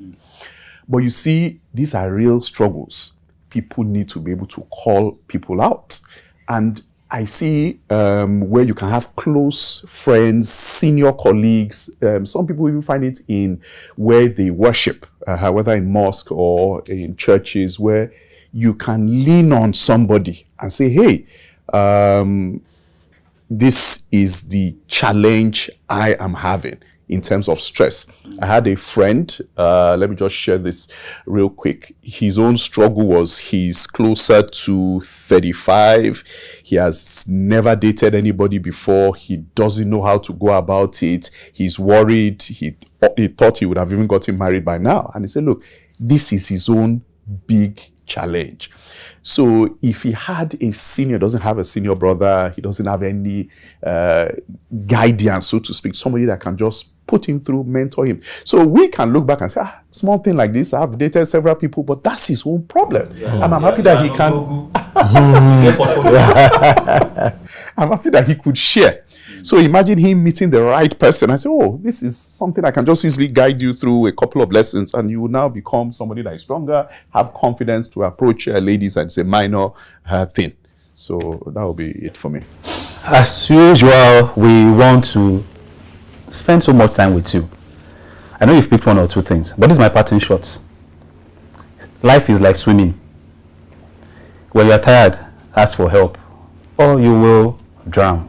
But you see, these are real struggles. people need to be able to call people out. And I see where you can have close friends, senior colleagues. Some people even find it in where they worship, whether in mosque or in churches, where you can lean on somebody and say, hey, this is the challenge I am having in terms of stress. I had a friend, let me just share this real quick. His own struggle was he's closer to 35. He has never dated anybody before. He doesn't know how to go about it. He's worried. He thought he would have even gotten married by now. And he said, look, this is his own big challenge. So if he had a senior, doesn't have a senior brother, he doesn't have any guidance, so to speak, somebody that can just put him through, mentor him. So we can look back and say, small thing like this, I've dated several people, but that's his own problem. And I'm happy that he can. I'm happy that he could share. So imagine him meeting the right person. I say, oh, this is something I can just easily guide you through a couple of lessons, and you will now become somebody that is stronger, have confidence to approach ladies, and it's a minor thing. So that will be it for me. As usual, we want to spend so much time with you. I know you've picked one or two things, but this is my parting shots. Life is like swimming. When you're tired, ask for help, or you will drown.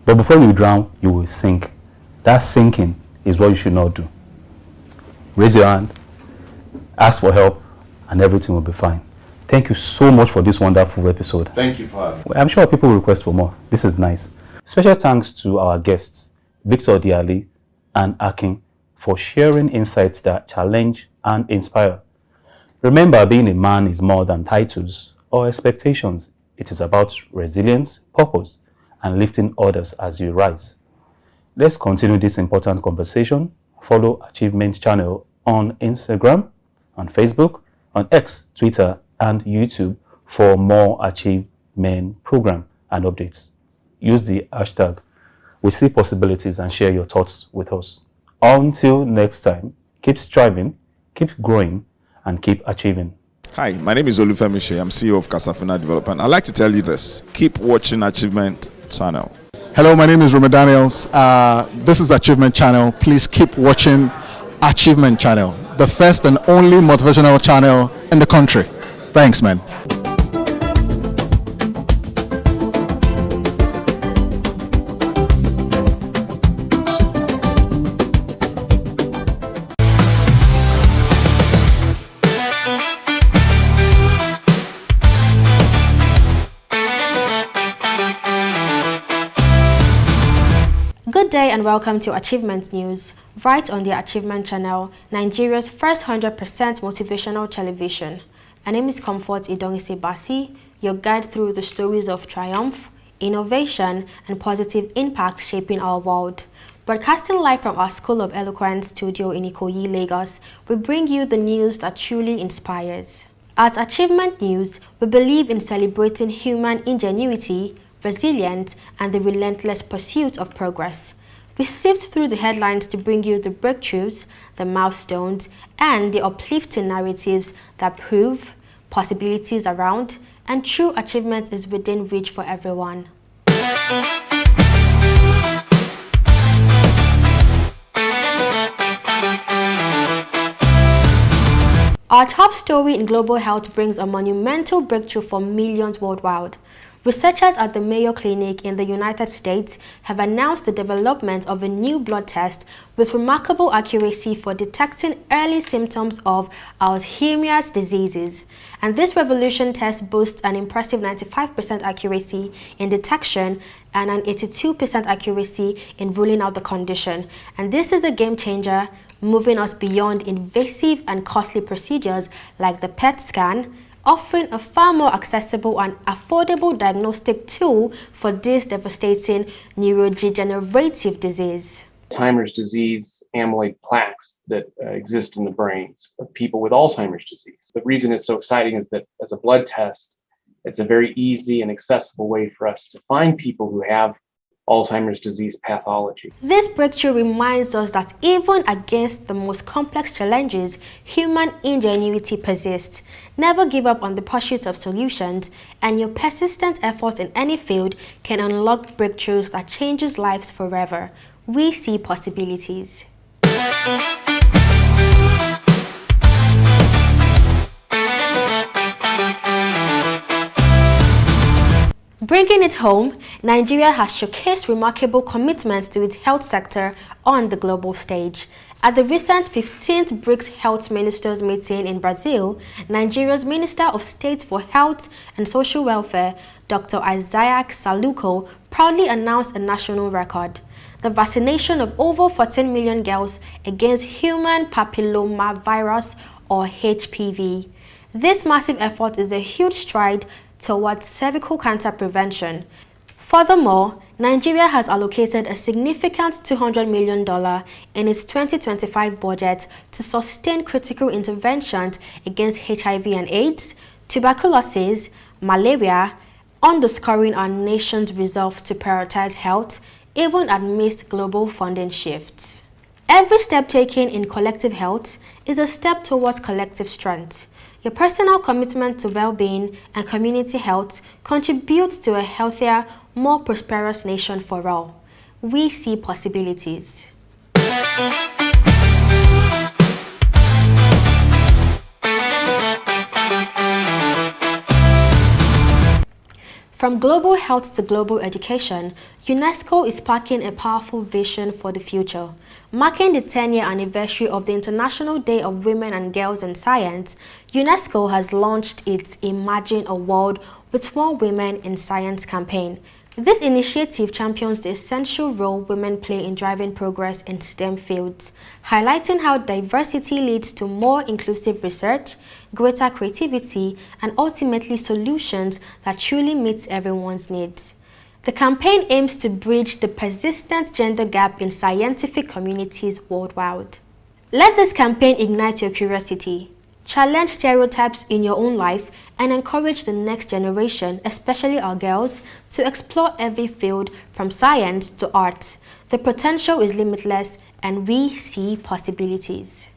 But before you drown, you will sink. That sinking is what you should not do. Raise your hand, ask for help, and everything will be fine. Thank you so much for this wonderful episode. Thank you for having me. I'm sure people will request for more. This is nice. Special thanks to our guests, Victor Diali and Akin, for sharing insights that challenge and inspire. Remember, being a man is more than titles or expectations. It is about resilience, purpose, and lifting others as you rise. Let's continue this important conversation. Follow Achievement Channel on Instagram, on Facebook, on X, Twitter, and YouTube for more Achievement program and updates. Use the hashtag We See Possibilities and share your thoughts with us. Until next time, keep striving, keep growing, and keep achieving. Hi, my name is Olufemi Shea. I'm CEO of Casafuna Development. I'd like to tell you this. Keep watching Achievement Channel. Hello, my name is Roma Daniels. This is Achievement Channel. Please keep watching Achievement Channel, the first and only motivational channel in the country. Thanks, man. Good day and welcome to Achievement News, right on the Achievement Channel, Nigeria's first 100% motivational television. My name is Comfort Idongise Basi, your guide through the stories of triumph, innovation, and positive impact shaping our world. Broadcasting live from our School of Eloquence studio in Ikoyi, Lagos, we bring you the news that truly inspires. At Achievement News, we believe in celebrating human ingenuity, resilience, and the relentless pursuit of progress. We sift through the headlines to bring you the breakthroughs, the milestones, and the uplifting narratives that prove possibilities around and true achievement is within reach for everyone. Our top story in global health brings a monumental breakthrough for millions worldwide. Researchers at the Mayo Clinic in the United States have announced the development of a new blood test with remarkable accuracy for detecting early symptoms of Alzheimer's diseases. And this revolution test boasts an impressive 95% accuracy in detection and an 82% accuracy in ruling out the condition. And this is a game changer, moving us beyond invasive and costly procedures like the PET scan, offering a far more accessible and affordable diagnostic tool for this devastating neurodegenerative disease. Alzheimer's disease, amyloid plaques that exist in the brains of people with Alzheimer's disease. The reason it's so exciting is that as a blood test, it's a very easy and accessible way for us to find people who have Alzheimer's disease pathology. This breakthrough reminds us that even against the most complex challenges, human ingenuity persists. Never give up on the pursuit of solutions, and your persistent effort in any field can unlock breakthroughs that changes lives forever. We see possibilities. Bringing it home, Nigeria has showcased remarkable commitments to its health sector on the global stage. At the recent 15th BRICS Health Ministers meeting in Brazil, Nigeria's Minister of State for Health and Social Welfare, Dr. Isaac Saluko, proudly announced a national record: the vaccination of over 14 million girls against human papillomavirus or HPV. This massive effort is a huge stride towards cervical cancer prevention. Furthermore, Nigeria has allocated a significant $200 million in its 2025 budget to sustain critical interventions against HIV and AIDS, tuberculosis, malaria, underscoring our nation's resolve to prioritize health, even amidst global funding shifts. Every step taken in collective health is a step towards collective strength. Your personal commitment to well-being and community health contributes to a healthier, more prosperous nation for all. We see possibilities. From global health to global education, UNESCO is sparking a powerful vision for the future. Marking the 10-year anniversary of the International Day of Women and Girls in Science, UNESCO has launched its Imagine a World with More Women in Science campaign. This initiative champions the essential role women play in driving progress in STEM fields, highlighting how diversity leads to more inclusive research, greater creativity, and ultimately solutions that truly meet everyone's needs. The campaign aims to bridge the persistent gender gap in scientific communities worldwide. Let this campaign ignite your curiosity, challenge stereotypes in your own life, and encourage the next generation, especially our girls, to explore every field from science to art. The potential is limitless, and we see possibilities.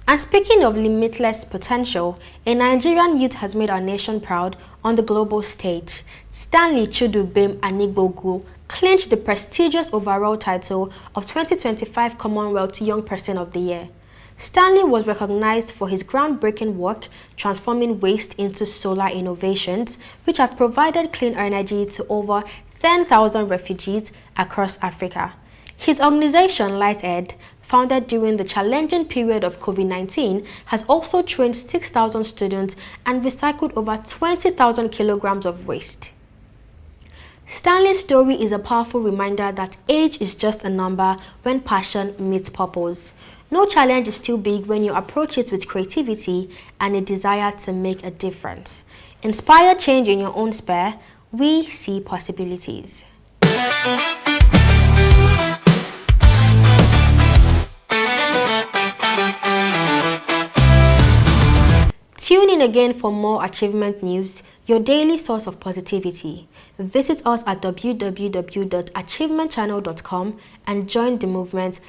And speaking of limitless potential, a Nigerian youth has made our nation proud on the global stage. Stanley Chudubem Anigbogu clinched the prestigious overall title of 2025 Commonwealth Young Person of the Year. Stanley was recognized for his groundbreaking work transforming waste into solar innovations, which have provided clean energy to over 10,000 refugees across Africa. His organization, Lighted, founded during the challenging period of COVID-19, has also trained 6,000 students and recycled over 20,000 kilograms of waste. Stanley's story is a powerful reminder that age is just a number when passion meets purpose. No challenge is too big when you approach it with creativity and a desire to make a difference. Inspire change in your own sphere. We see possibilities. Tune in again for more achievement news, your daily source of positivity. Visit us at www.achievementchannel.com and join the movement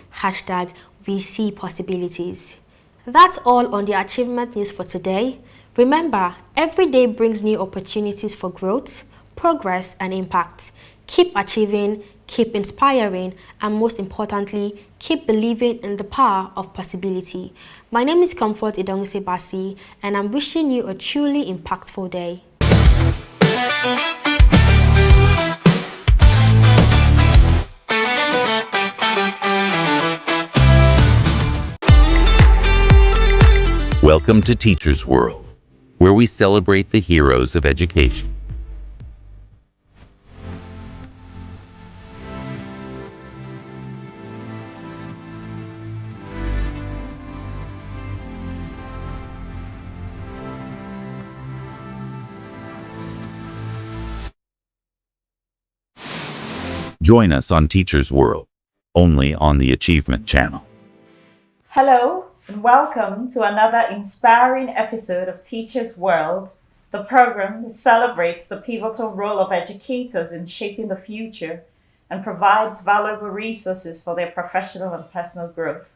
#WeSeePossibilities. That's all on the achievement news for today. Remember, every day brings new opportunities for growth, progress, and impact. Keep achieving, keep inspiring, and most importantly, keep believing in the power of possibility. My name is Comfort Idongse Basi, and I'm wishing you a truly impactful day. Welcome to Teachers World, where we celebrate the heroes of education. Join us on Teachers World, only on the Achievement Channel. Hello, and welcome to another inspiring episode of Teachers World, the program that celebrates the pivotal role of educators in shaping the future and provides valuable resources for their professional and personal growth.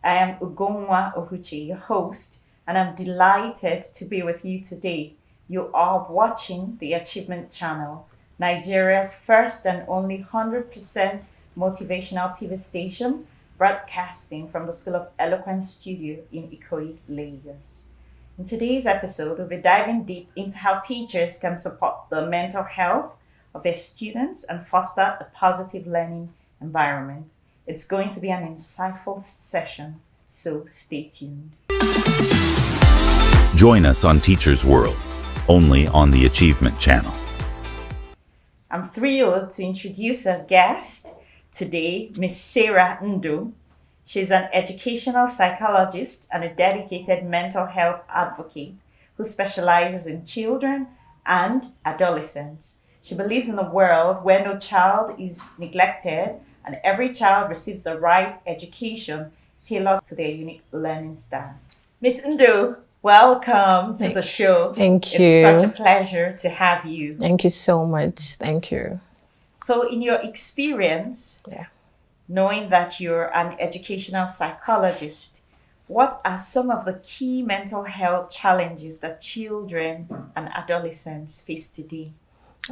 I am Ugonwa Ohuchi, your host, and I'm delighted to be with you today. You are watching the Achievement Channel, Nigeria's first and only 100% motivational TV station, broadcasting from the School of Eloquence studio in Ikoyi, Lagos. In today's episode, we'll be diving deep into how teachers can support the mental health of their students and foster a positive learning environment. It's going to be an insightful session, so stay tuned. Join us on Teachers World, only on the Achievement Channel. I'm thrilled to introduce our guest today, Ms. Sarah Ndo. She's an educational psychologist and a dedicated mental health advocate who specializes in children and adolescents. She believes in a world where no child is neglected and every child receives the right education tailored to their unique learning style. Ms. Ndo, welcome to the show. Thank you. It's such a pleasure to have you. Thank you so much. Thank you. So in your experience, knowing that you're an educational psychologist, what are some of the key mental health challenges that children and adolescents face today?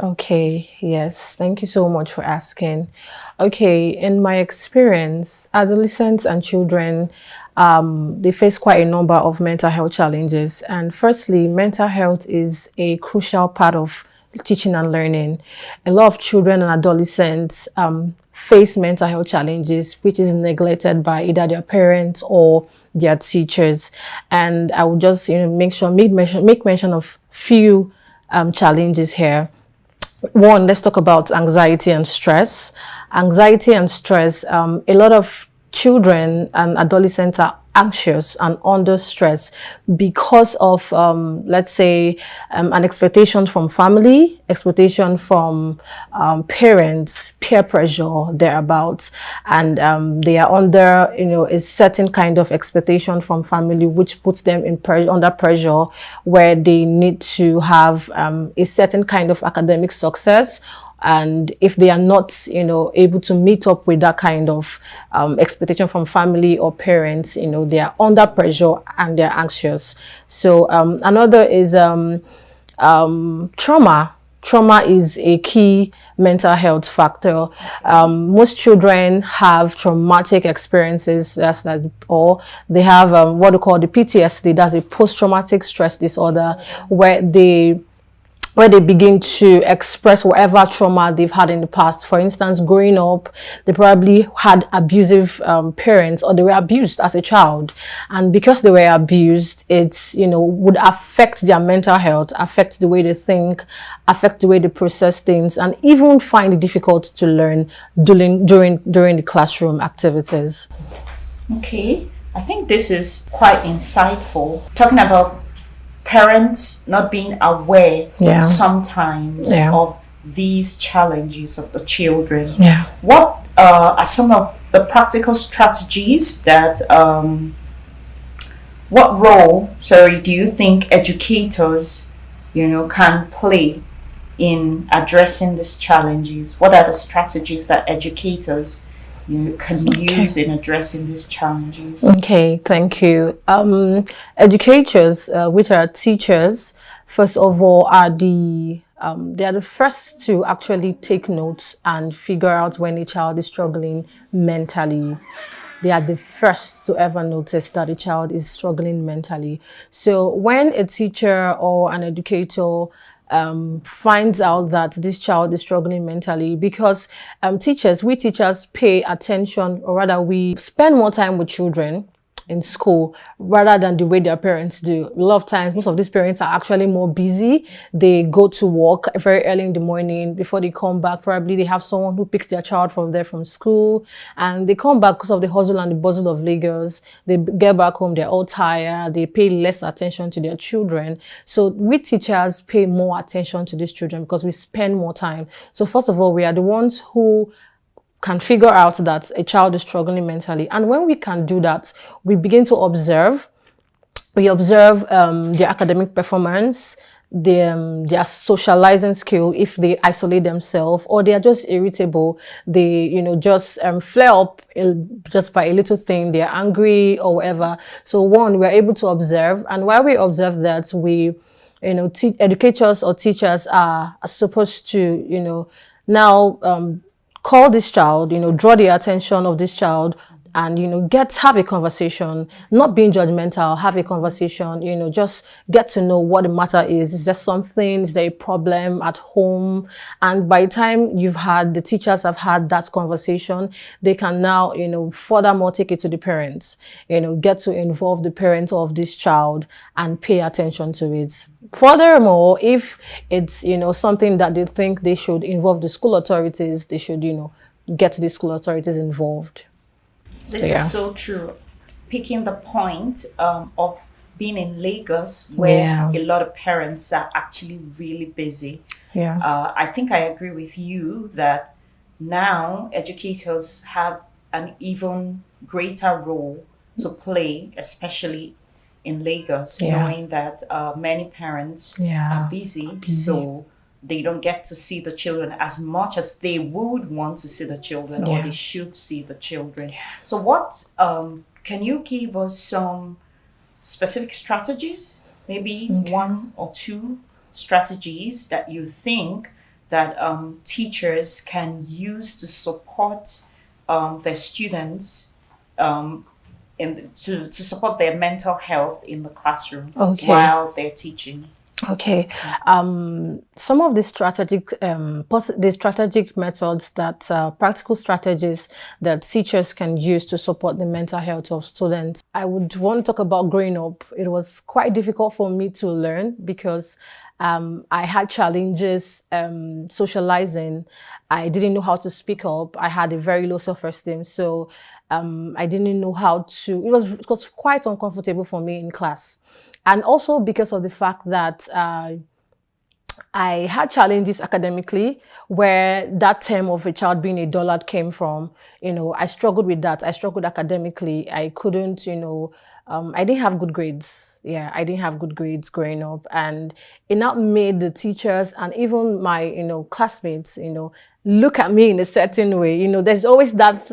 Okay, yes. Thank you so much for asking. Okay, in my experience, adolescents and children, they face quite a number of mental health challenges. And firstly, mental health is a crucial part of teaching and learning. A lot of children and adolescents face mental health challenges, which is neglected by either their parents or their teachers. And I would just make mention of few challenges here. One, let's talk about anxiety and stress. Anxiety and stress, a lot of children and adolescents are anxious and under stress because of, let's say, an expectation from family, expectation from parents, peer pressure thereabouts, and they are under, a certain kind of expectation from family, which puts them under pressure, where they need to have a certain kind of academic success. And if they are not, able to meet up with that kind of expectation from family or parents, they are under pressure and they're anxious. So another is trauma. Trauma is a key mental health factor. Most children have traumatic experiences, or they have what we call the PTSD, that's a post-traumatic stress disorder, where they begin to express whatever trauma they've had in the past. For instance, growing up, they probably had abusive parents, or they were abused as a child. And because they were abused, it's, would affect their mental health, affect the way they think, affect the way they process things, and even find it difficult to learn during the classroom activities. Okay, I think this is quite insightful. Talking about parents not being aware sometimes of these challenges of the children. What are some of the practical strategies that, what role, do you think educators, can play in addressing these challenges? What are the strategies that educators can use in addressing these challenges? Okay, thank you. Educators, which are teachers, first of all, they are the first to actually take notes and figure out when a child is struggling mentally. They are the first to ever notice that a child is struggling mentally. So when a teacher or an educator finds out that this child is struggling mentally, because we teachers pay attention, or rather we spend more time with children in school rather than the way their parents do. A lot of times, most of these parents are actually more busy. They go to work very early in the morning. Before they come back, probably they have someone who picks their child from school, and they come back because of the hustle and the bustle of Lagos. They get back home, they're all tired. They pay less attention to their children. So we teachers pay more attention to these children because we spend more time. So first of all, we are the ones who can figure out that a child is struggling mentally. And when we can do that, we begin to observe. We observe their academic performance, their socializing skill, if they isolate themselves or they are just irritable, they, just flare up just by a little thing, they're angry or whatever. So one, we're able to observe. And while we observe that, we, educators or teachers are supposed to, now call this child, draw the attention of this child and, have a conversation, not being judgmental, have a conversation, just get to know what the matter is. Is there something, is there a problem at home? And by the time the teachers have had that conversation, they can now, furthermore take it to the parents, get to involve the parent of this child and pay attention to it. Furthermore, if it's, something that they think they should involve the school authorities, they should, get the school authorities involved. This is so true. Picking the point of being in Lagos, where a lot of parents are actually really busy. I think I agree with you that now educators have an even greater role to play, especially in Lagos, knowing that many parents are busy, so they don't get to see the children as much as they would want to see the children or they should see the children. So what, can you give us some specific strategies, maybe one or two strategies that you think that teachers can use to support their students to support their mental health in the classroom while they're teaching? Okay, some of the strategic methods that practical strategies that teachers can use to support the mental health of students. I would want to talk about growing up. It was quite difficult for me to learn because I had challenges socializing. I didn't know how to speak up. I had a very low self-esteem, so I didn't know how to. It was quite uncomfortable for me in class. And also because of the fact that I had challenges academically, where that term of a child being a dullard came from. I struggled with that. I struggled academically. I couldn't, I didn't have good grades. I didn't have good grades growing up. And it now made the teachers and even my, classmates, look at me in a certain way. There's always that,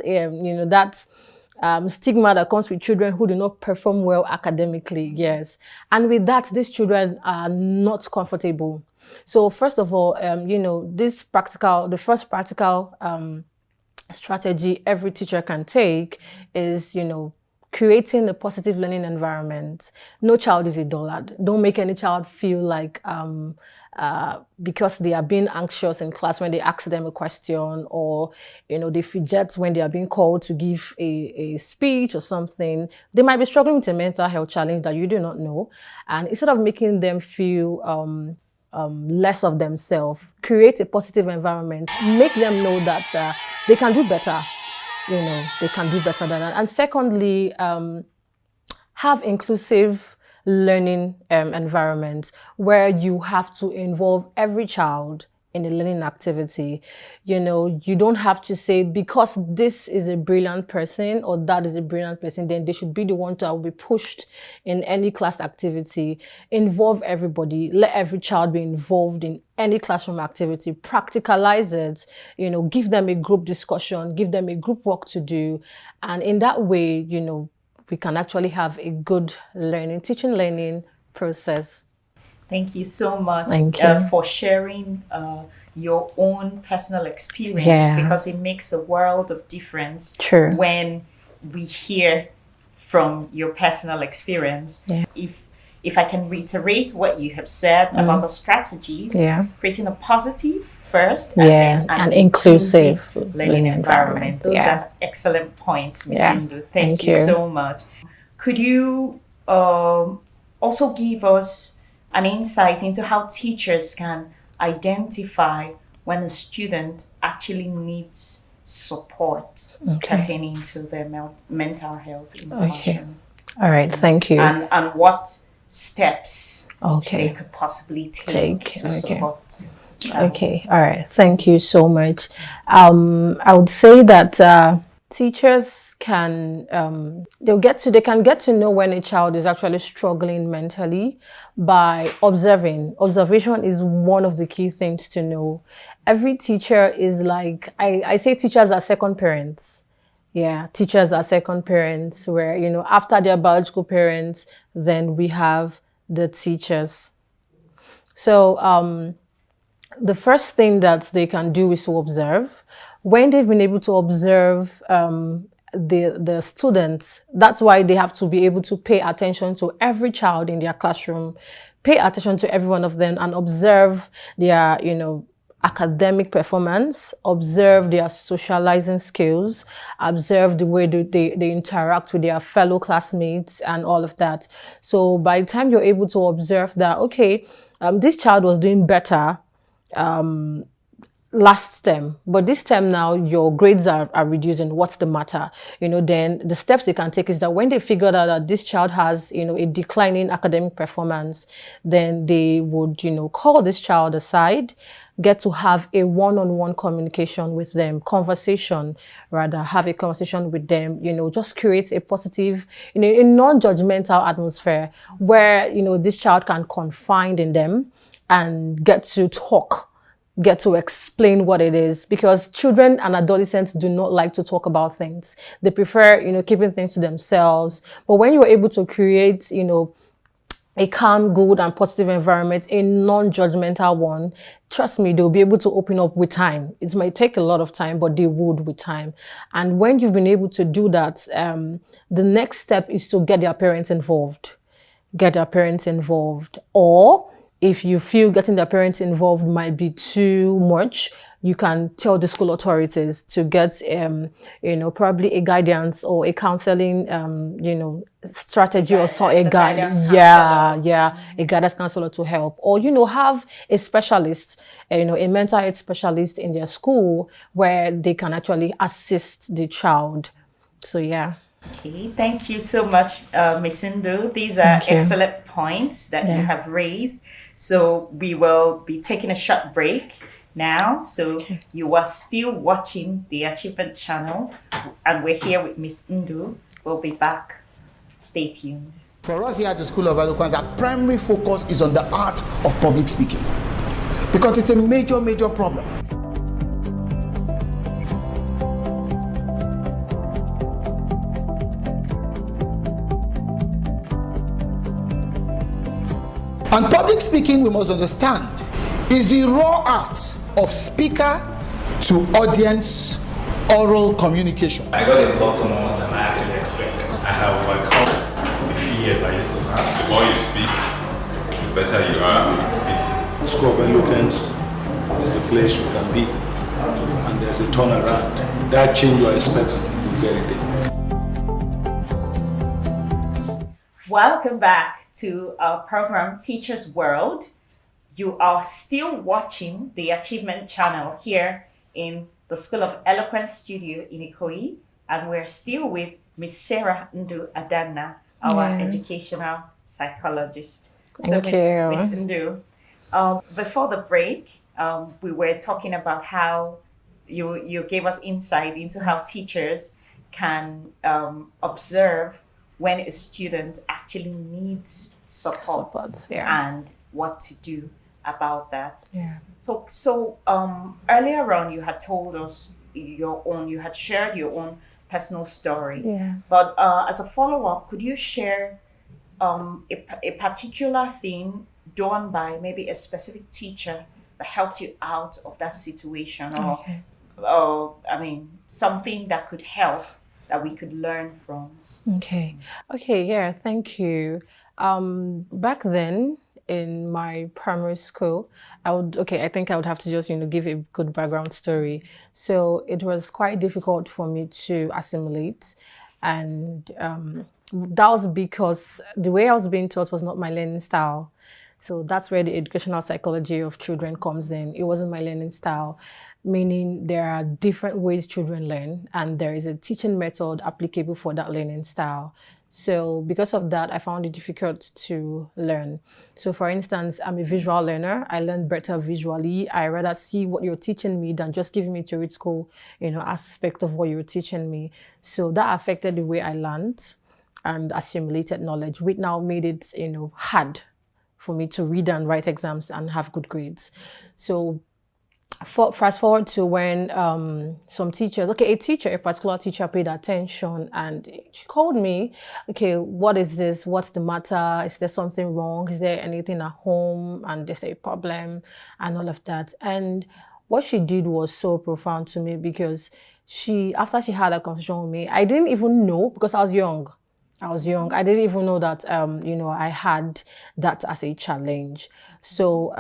stigma that comes with children who do not perform well academically. And with that, these children are not comfortable. So first of all, the first practical strategy every teacher can take is, creating a positive learning environment. No child is a dullard. Don't make any child feel like because they are being anxious in class when they ask them a question, or they fidget when they are being called to give a speech or something. They might be struggling with a mental health challenge that you do not know. And instead of making them feel less of themselves, create a positive environment, make them know that they can do better. They can do better than that. And secondly, have inclusive learning environments where you have to involve every child in a learning activity. You don't have to say, because this is a brilliant person or that is a brilliant person, then they should be the one to be pushed in any class activity. Involve everybody. Let every child be involved in any classroom activity. Practicalize it. Give them a group discussion. Give them a group work to do. And in that way, we can actually have a good teaching learning process. Thank you so much for sharing your own personal experience, because it makes a world of difference when we hear from your personal experience. If I can reiterate what you have said about the strategies, creating a positive first and then an inclusive learning environment. Those are excellent points, Ms. Indu. Thank you so much. Could you also give us an insight into how teachers can identify when a student actually needs support pertaining to their mental health in the classroom? All right, thank you. And what steps they could possibly take to support Okay, all right. Thank you so much. I would say that teachers can they can get to know when a child is actually struggling mentally by observing. Observation is one of the key things to know. Every teacher is like I say teachers are second parents. Yeah, teachers are second parents where, after their biological parents, then we have the teachers. So the first thing that they can do is to observe. When they've been able to observe the students, that's why they have to be able to pay attention to every child in their classroom, pay attention to every one of them and observe their, academic performance, observe their socializing skills, observe the way they interact with their fellow classmates and all of that. So by the time you're able to observe that, okay, this child was doing better last term, but this term now your grades are reducing. What's the matter? Then the steps they can take is that when they figure out that this child has, a declining academic performance, then they would, call this child aside, get to have a one-on-one communication with them, have a conversation with them, just create a positive, a non-judgmental atmosphere where, this child can confide in them and get to talk, get to explain what it is, because children and adolescents do not like to talk about things. They prefer, keeping things to themselves. But when you're able to create, a calm, good and positive environment, a non-judgmental one, trust me, they'll be able to open up with time. It might take a lot of time, but they would with time. And when you've been able to do that, the next step is to get their parents involved. Or if you feel getting their parents involved might be too much, you can tell the school authorities to get, probably a guidance or a counseling, strategy or so, a guidance counselor to help, or have a specialist, a mental health specialist in their school where they can actually assist the child. So yeah. Okay, thank you so much, Ms. Ndu. These are excellent points that you have raised. So we will be taking a short break now. So you are still watching the Achievement Channel, and we're here with Ms. Ndu. We'll be back. Stay tuned. For us here at the School of Eloquence, our primary focus is on the art of public speaking, because it's a major problem. And public speaking, we must understand, is the raw art of speaker to audience oral communication. I got a lot more than I actually expected. I have overcome the few years I used to have. The more you speak, the better you are at speaking. School of Eloquence is the place you can be, and there's a turnaround. That change you are expecting, you get it there. Welcome back to our program Teachers World. You are still watching the Achievement Channel here in the School of Eloquence studio in Ikoyi, and we're still with Ms. Sarah Ndu Adanna, our educational psychologist. Thank you. Ms. Ndu, before the break, we were talking about how you gave us insight into how teachers can observe when a student actually needs support and what to do about that. Yeah. So earlier on, you had told us you had shared your own personal story. Yeah. But as a follow-up, could you share a particular thing done by maybe a specific teacher that helped you out of that situation, or something that could help that we could learn from? Okay, yeah, thank you. Back then in my primary school, I think I would have to just, give a good background story. So it was quite difficult for me to assimilate, and that was because the way I was being taught was not my learning style. So that's where the educational psychology of children comes in. It wasn't my learning style, meaning there are different ways children learn, and there is a teaching method applicable for that learning style. So because of that, I found it difficult to learn. So for instance, I'm a visual learner. I learn better visually. I rather see what you're teaching me than just giving me theoretical, aspect of what you're teaching me. So that affected the way I learned and assimilated knowledge, which now made it, hard for me to read and write exams and have good grades. So fast forward to when some teachers, a particular teacher paid attention and she called me, okay, what is this? What's the matter? Is there something wrong? Is there anything at home? And is there a problem? And all of that. And what she did was so profound to me because after she had a conversation with me, I didn't even know because I was young. I didn't even know that, I had that as a challenge. So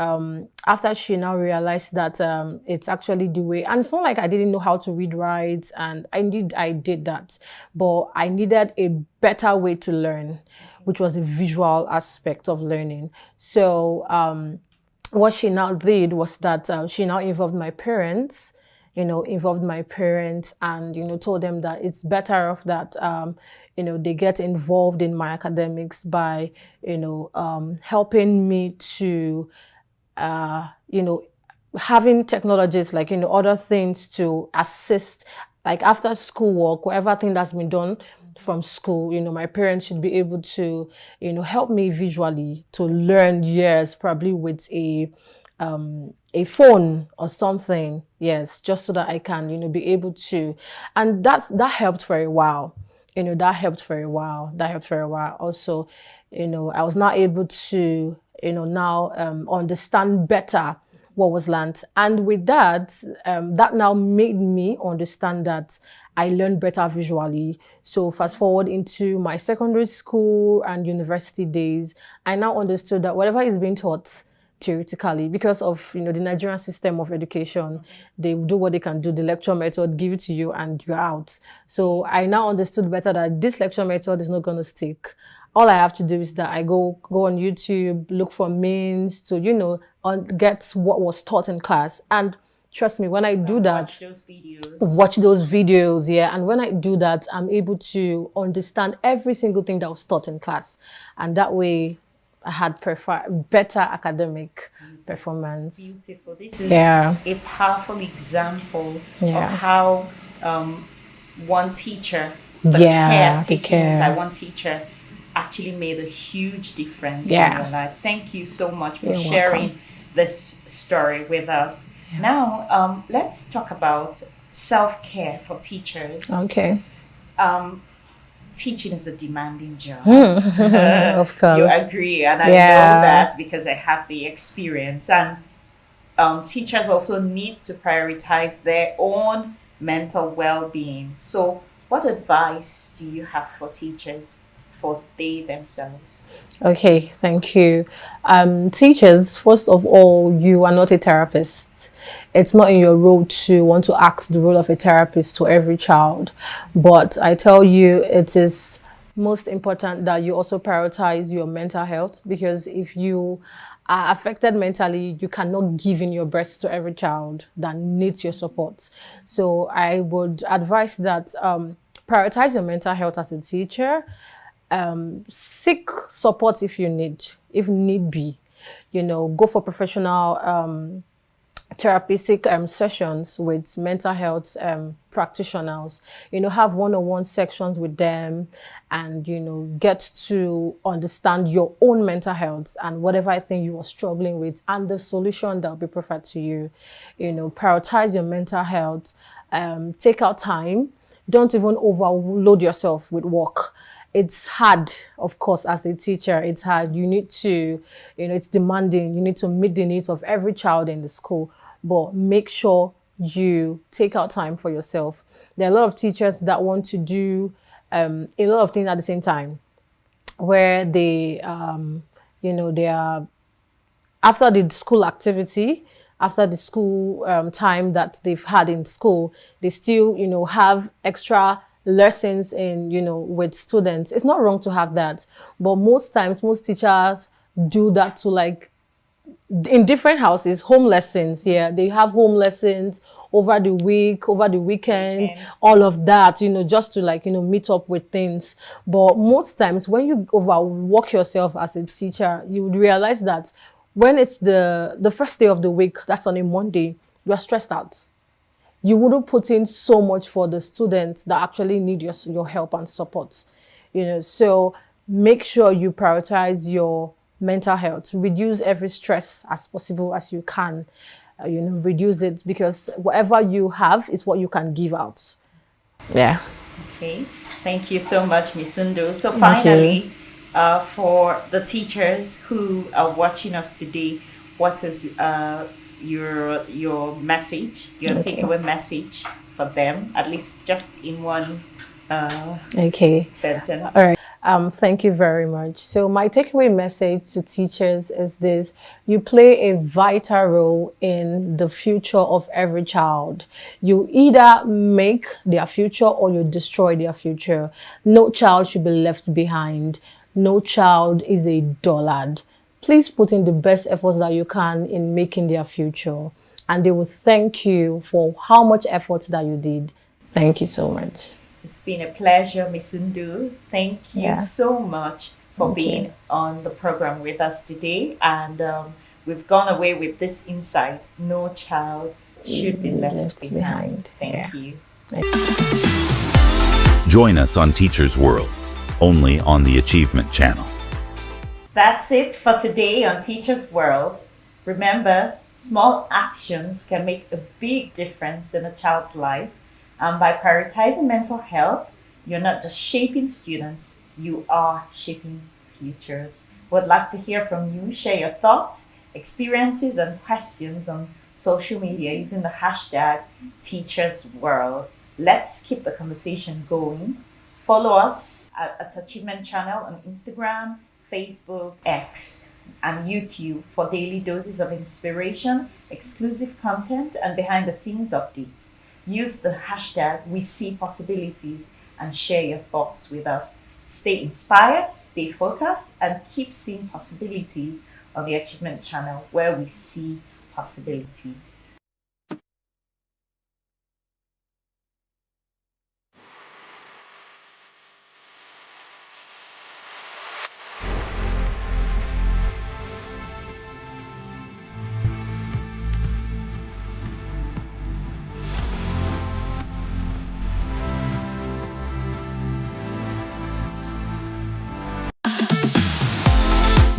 after she now realized that it's actually the way, and it's not like I didn't know how to read, write, and I did that, but I needed a better way to learn, which was a visual aspect of learning. So what she now did was that she now involved my parents, and, told them that it's better off that, they get involved in my academics by, helping me to, having technologies like, other things to assist, like after school work, whatever thing that's been done from school, my parents should be able to, help me visually to learn, probably with a phone or something, just so that I can, be able to, and that helped for a while. That helped for a while. Also, I was not able to, now understand better what was learned. And with that, that now made me understand that I learned better visually. So fast forward into my secondary school and university days, I now understood that whatever is being taught theoretically, because of the Nigerian system of education, they do what they can do, the lecture method, give it to you and you're out. So I now understood better that this lecture method is not going to stick. All I have to do is that I go on YouTube, look for means to get what was taught in class. And trust me, when I do that, watch those videos, and when I do that, I'm able to understand every single thing that was taught in class, and that way I had better academic performance. Beautiful. This is a powerful example of how one teacher, the care taken by one teacher, actually made a huge difference in your life. Thank you so much for sharing this story with us. Now, let's talk about self-care for teachers. Okay. Teaching is a demanding job. Of course. You agree, and I know that because I have the experience. And teachers also need to prioritize their own mental well-being. So what advice do you have for teachers for they themselves? Okay, thank you. Teachers, first of all, you are not a therapist. It's not in your role to want to act the role of a therapist to every child. But I tell you, it is most important that you also prioritize your mental health, because if you are affected mentally, you cannot give in your best to every child that needs your support. So I would advise that prioritize your mental health as a teacher. Seek support if need be. Go for professional therapeutic sessions with mental health practitioners. Have one-on-one sections with them, and get to understand your own mental health and whatever thing you are struggling with and the solution that will be preferred to you. Prioritize your mental health. Take out time. Don't even overload yourself with work. It's hard, of course, as a teacher. It's hard. You need to, it's demanding. You need to meet the needs of every child in the school, but make sure you take out time for yourself. There are a lot of teachers that want to do a lot of things at the same time, where they, they are, after the school activity, after the school time that they've had in school, they still, have extra lessons in, with students. It's not wrong to have that, but most times, most teachers do that to, like, in different houses, home lessons. They have home lessons over the week, over the weekend, all of that, you know, just to like, you know, meet up with things. But most times when you overwork yourself as a teacher, you would realize that when it's the first day of the week, that's on a Monday, you are stressed out. You wouldn't put in so much for the students that actually need your help and support, you know. So make sure you prioritize your mental health, reduce every stress as possible as you can, you know, reduce it, because whatever you have is what you can give out. Yeah. Okay, thank you so much, Ms. Sundu. So finally, for the teachers who are watching us today, what is your message, your takeaway message for them, at least just in one sentence? All right. Thank you very much. So my takeaway message to teachers is this: you play a vital role in the future of every child. You either make their future or you destroy their future. No child should be left behind. No child is a dullard. Please put in the best efforts that you can in making their future, and they will thank you for how much effort that you did. Thank you so much. It's been a pleasure, Ms. Sundu. Thank you so much for being on the program with us today. And we've gone away with this insight: no child should be left behind. Thank you. Join us on Teachers World, only on the Achievement Channel. That's it for today on Teachers World. Remember, small actions can make a big difference in a child's life. And by prioritizing mental health, you're not just shaping students, you are shaping futures. Would like to hear from you. Share your thoughts, experiences, and questions on social media using the hashtag #TeachersWorld. Let's keep the conversation going. Follow us at Achievement Channel on Instagram, Facebook, X, and YouTube for daily doses of inspiration, exclusive content, and behind-the-scenes updates. Use the hashtag #WeSeePossibilities and share your thoughts with us. Stay inspired, stay focused, and keep seeing possibilities on the Achievement Channel, where we see possibilities.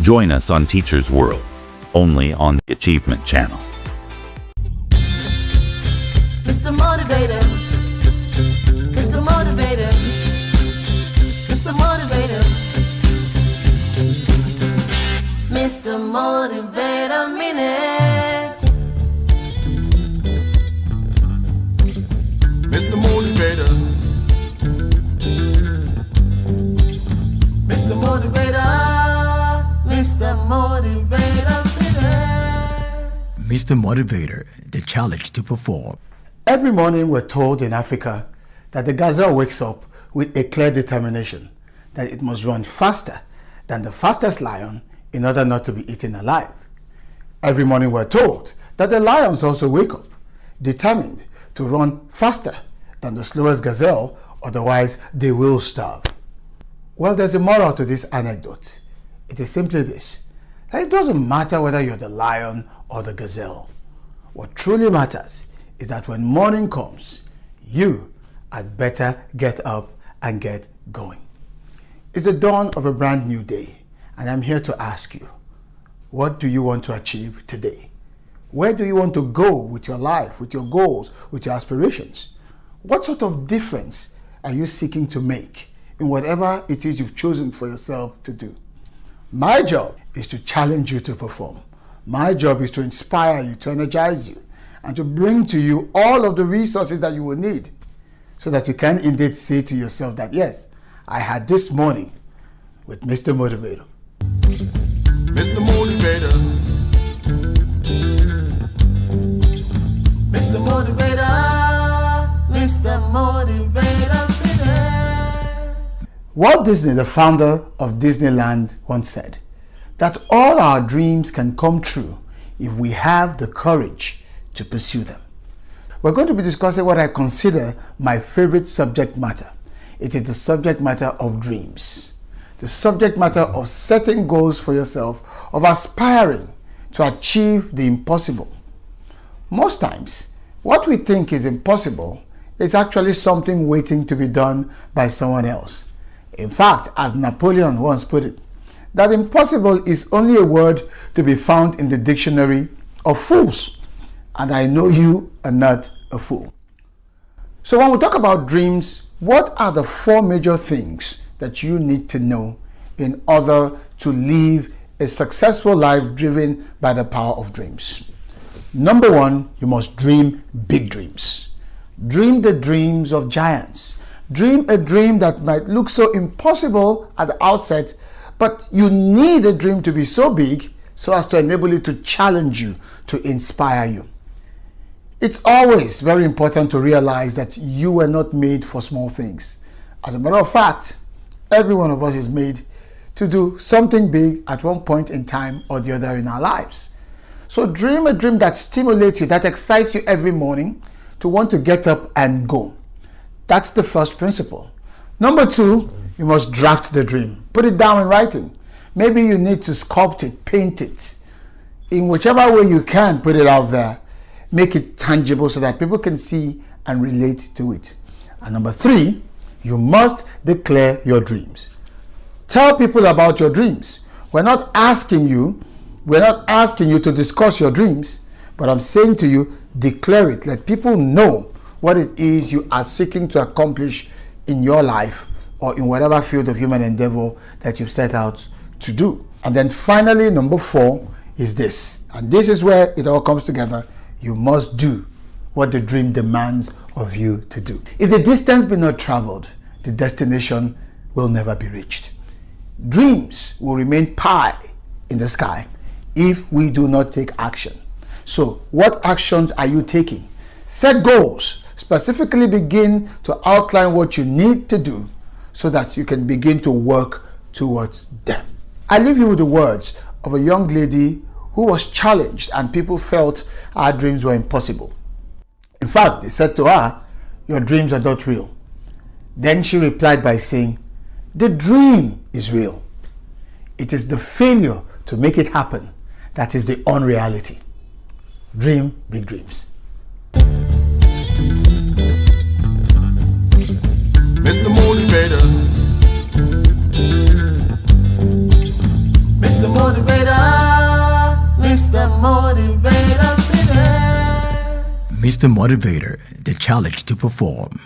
Join us on Teachers World, only on the Achievement Channel. Mr. Motivator, Mr. Motivator, Mr. Motivator, Mr. Motivator Minute, Mr. Motivator, Mr. Motivator, Mr. Motivator Minute. Mr. Motivator, the challenge to perform. Every morning we're told in Africa that the gazelle wakes up with a clear determination that it must run faster than the fastest lion in order not to be eaten alive. Every morning we're told that the lions also wake up determined to run faster than the slowest gazelle, otherwise they will starve. Well, there's a moral to this anecdote. It is simply this: that it doesn't matter whether you're the lion or the gazelle. What truly matters is that when morning comes, you had better get up and get going. It's the dawn of a brand new day, and I'm here to ask you, what do you want to achieve today? Where do you want to go with your life, with your goals, with your aspirations? What sort of difference are you seeking to make in whatever it is you've chosen for yourself to do? My job is to challenge you to perform. My job is to inspire you, to energize you, and to bring to you all of the resources that you will need so that you can indeed say to yourself that, yes, I had this morning with Mr. Motivator. Mr. Motivator, Mr. Motivator, Mr. Motivator Minute. Walt Disney, the founder of Disneyland, once said that all our dreams can come true if we have the courage to pursue them. we're going to be discussing what I consider my favorite subject matter. It is the subject matter of dreams, the subject matter of setting goals for yourself, of aspiring to achieve the impossible. Most times, what we think is impossible is actually something waiting to be done by someone else. In fact, as Napoleon once put it, that impossible is only a word to be found in the dictionary of fools. And I know you are not a fool. So when we talk about dreams, what are the 4 major things that you need to know in order to live a successful life driven by the power of dreams? Number 1, you must dream big dreams. Dream the dreams of giants. Dream a dream that might look so impossible at the outset, but you need a dream to be so big so as to enable it to challenge you, to inspire you. It's always very important to realize that you were not made for small things. As a matter of fact, every one of us is made to do something big at one point in time or the other in our lives. So dream a dream that stimulates you, that excites you every morning to want to get up and go. That's the first principle. Number 2, you must draft the dream. Put it down in writing. Maybe you need to sculpt it, paint it. In whichever way you can, put it out there. Make it tangible so that people can see and relate to it. And number 3, you must declare your dreams. Tell people about your dreams. We're not asking you to discuss your dreams, but I'm saying to you, declare it. Let people know what it is you are seeking to accomplish in your life or in whatever field of human endeavor that you've set out to do. And then finally, number 4 is this. And this is where it all comes together. You must do what the dream demands of you to do. If the distance be not traveled, the destination will never be reached. Dreams will remain pie in the sky if we do not take action. So, what actions are you taking? Set goals. Specifically begin to outline what you need to do so that you can begin to work towards them. I leave you with the words of a young lady who was challenged and people felt her dreams were impossible. In fact, they said to her, "Your dreams are not real." Then she replied by saying, "The dream is real. It is the failure to make it happen that is the unreality." Dream big dreams. Mr. Motivator. Mr. Motivator. Mr. Motivator. Mr. Motivator, the challenge to perform.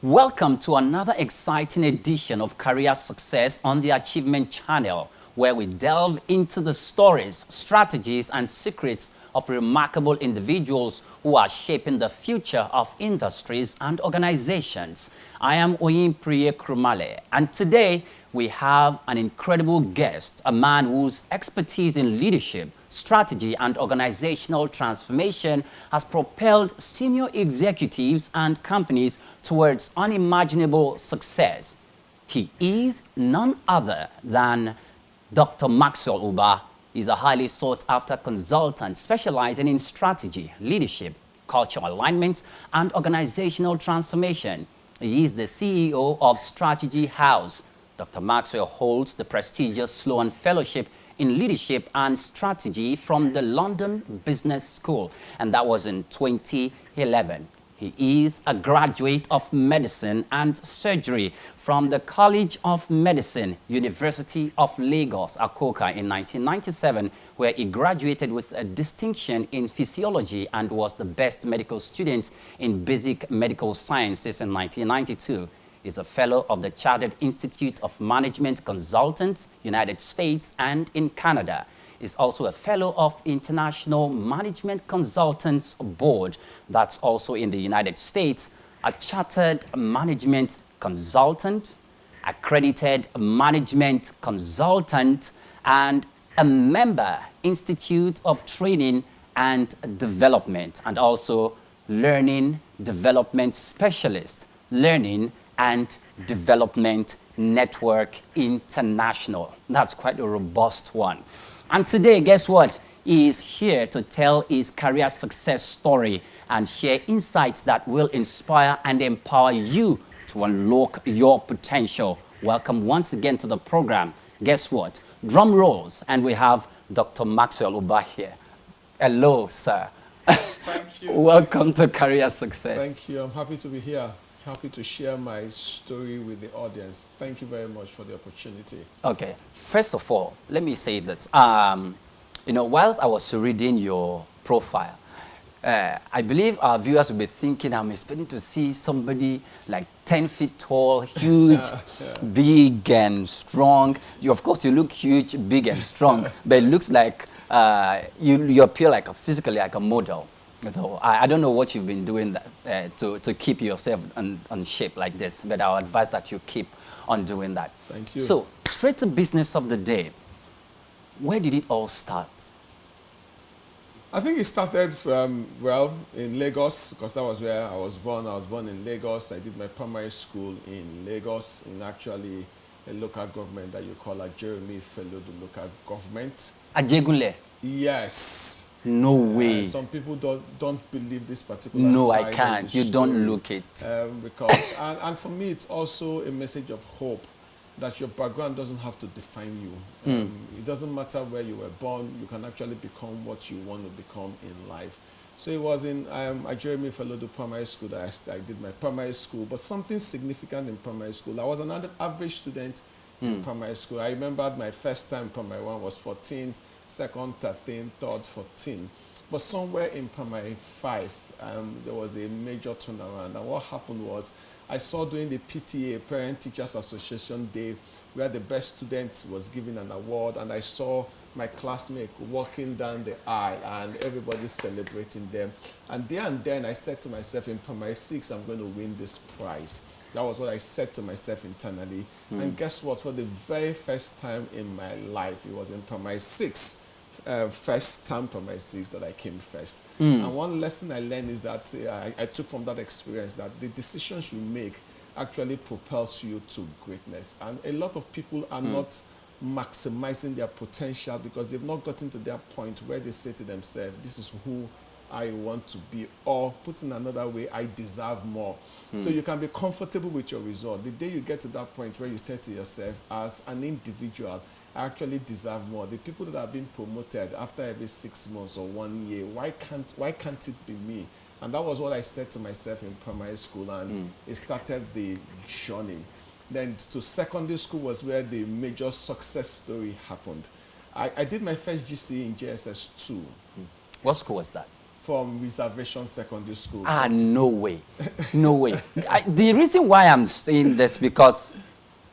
Welcome to another exciting edition of Career Success on the Achievement Channel, where we delve into the stories, strategies, and secrets of remarkable individuals who are shaping the future of industries and organizations. I am Oyin Priye Krumale, and today we have an incredible guest, a man whose expertise in leadership, strategy, and organizational transformation has propelled senior executives and companies towards unimaginable success. He is none other than Dr. Maxwell Ubah. Is a highly sought-after consultant specializing in strategy, leadership, cultural alignment, and organizational transformation. He is the CEO of Strategy House. Dr. Maxwell holds the prestigious Sloan Fellowship in Leadership and Strategy from the London Business School, and that was in 2011. He is a graduate of medicine and surgery from the College of Medicine, University of Lagos, Akoka, in 1997, where he graduated with a distinction in physiology and was the best medical student in basic medical sciences in 1992. He's a fellow of the Chartered Institute of Management Consultants, United States and in Canada. Is also a fellow of International Management Consultants Board, that's also in the United States, a chartered management consultant, accredited management consultant, and a member Institute of Training and Development, and also learning development specialist, learning and Development Network International. That's quite a robust one. And today, guess what? He is here to tell his career success story and share insights that will inspire and empower you to unlock your potential. Welcome once again to the program. Guess what? Drum rolls, and we have Dr. Maxwell Uba here. Hello, sir. Thank you. Welcome to Career Success. Thank you. I'm happy to be here. Happy to share my story with the audience. Thank you very much for the opportunity. Okay. First of all, let me say this. You know, whilst I was reading your profile, I believe our viewers will be thinking I'm expecting to see somebody like 10 feet tall, huge, big and strong. You, of course, you look huge, big and strong, but it looks like you appear like physically like a model. So I don't know what you've been doing that, to keep yourself on shape like this, but I'll advise that you keep on doing that. Thank you. So, straight to business of the day. Where did it all start? I think it started well, in Lagos, because that was where I was born. I was born in Lagos. I did my primary school in Lagos, in actually a local government that you call a Jeremy Fellow, the local government. Ajegunle? Yes. No way. Some people don't believe this particular No, side I of can't. the You don't story. look it. Because, and for me, it's also a message of hope that your background doesn't have to define you. It doesn't matter where you were born, you can actually become what you want to become in life. So it was in a Jeremy Fellow primary school that I did my primary school, but something significant in primary school. I was an average student in primary school. I remembered my first time primary one was 14, second, 13, third, 14. But somewhere in primary 5, there was a major turnaround. And what happened was, I saw during the PTA, Parent Teachers Association Day, where the best student was given an award, and I saw my classmate walking down the aisle and everybody celebrating them. And there and then I said to myself, in primary 6, I'm going to win this prize. That was what I said to myself internally. And guess what? For the very first time in my life, it was in primary 6. First time primary 6 that I came first. And one lesson I learned is that I took from that experience that the decisions you make actually propels you to greatness. And a lot of people are not maximizing their potential because they've not gotten to that point where they say to themselves, this is who I want to be, or put in another way, I deserve more. So you can be comfortable with your result. The day you get to that point where you say to yourself, as an individual, I actually deserve more. The people that are being promoted after every 6 months or 1 year, why can't it be me? And that was what I said to myself in primary school, and it started the journey. Then to secondary school was where the major success story happened. I did my first GCE in JSS 2. What school was that? From Reservation Secondary School. Ah, no way. No way. The reason why I'm saying this, because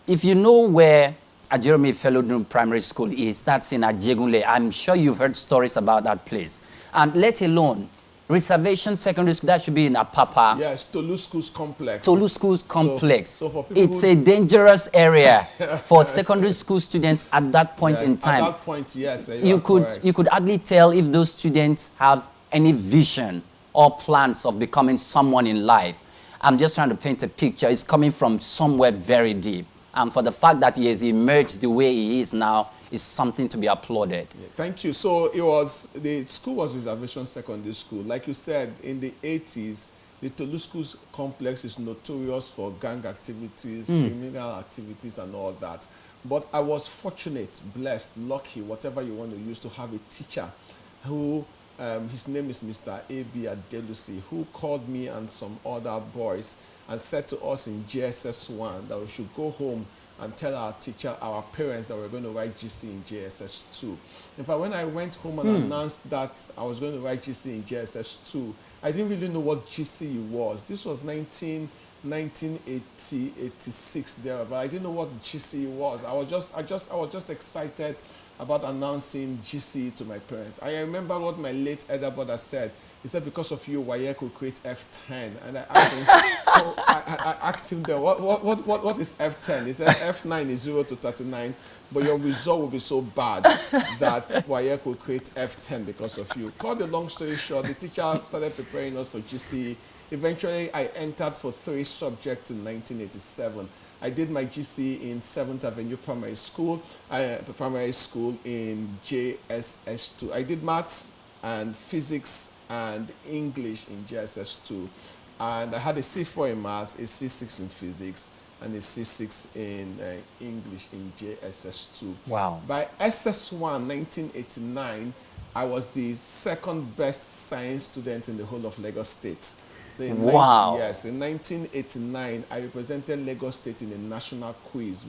if you know where a Jeremy Fellow Primary School is, that's in Ajegunle. I'm sure you've heard stories about that place. And let alone Reservation Secondary School, that should be in Apapa. Yes, Tolu Schools Complex. Tolu Schools Complex. So for people it's a dangerous area for secondary school students at that point in time. At that point, yes. You could hardly tell if those students have any vision or plans of becoming someone in life. I'm just trying to paint a picture. It's coming from somewhere very deep. And for the fact that he has emerged the way he is now is something to be applauded. Yeah, thank you. So the school was Reservation Secondary School. Like you said, in the 80s, the Tolu Schools Complex is notorious for gang activities, criminal activities, and all that. But I was fortunate, blessed, lucky, whatever you want to use, to have a teacher who, his name is Mr. A.B. Adelusi, who called me and some other boys and said to us in JSS 1 that we should go home and tell our teacher, our parents, that we're going to write GC in JSS 2. In fact, when I went home and announced that I was going to write GC in JSS 2, I didn't really know what GCE was. This was 1980, 86 there, but I didn't know what GCE was. I was just excited about announcing GCE to my parents. I remember what my late elder brother said. He said, because of you, WAEC will create F10. And I asked him, I asked him then, what is F10? He said, F9 is 0 to 39, but your result will be so bad that WAEC will create F10 because of you. Cut the long story short, the teacher started preparing us for GCE eventually I entered for 3 subjects in 1987. I did my GC in 7th Avenue Primary School in JSS2. I did maths and physics and English in JSS2. And I had a C4 in maths, a C6 in physics, and a C6 in English in JSS2. Wow. By SS1, 1989, I was the 2nd best science student in the whole of Lagos State. So in Wow. Yes, in 1989, I represented Lagos State in a national quiz.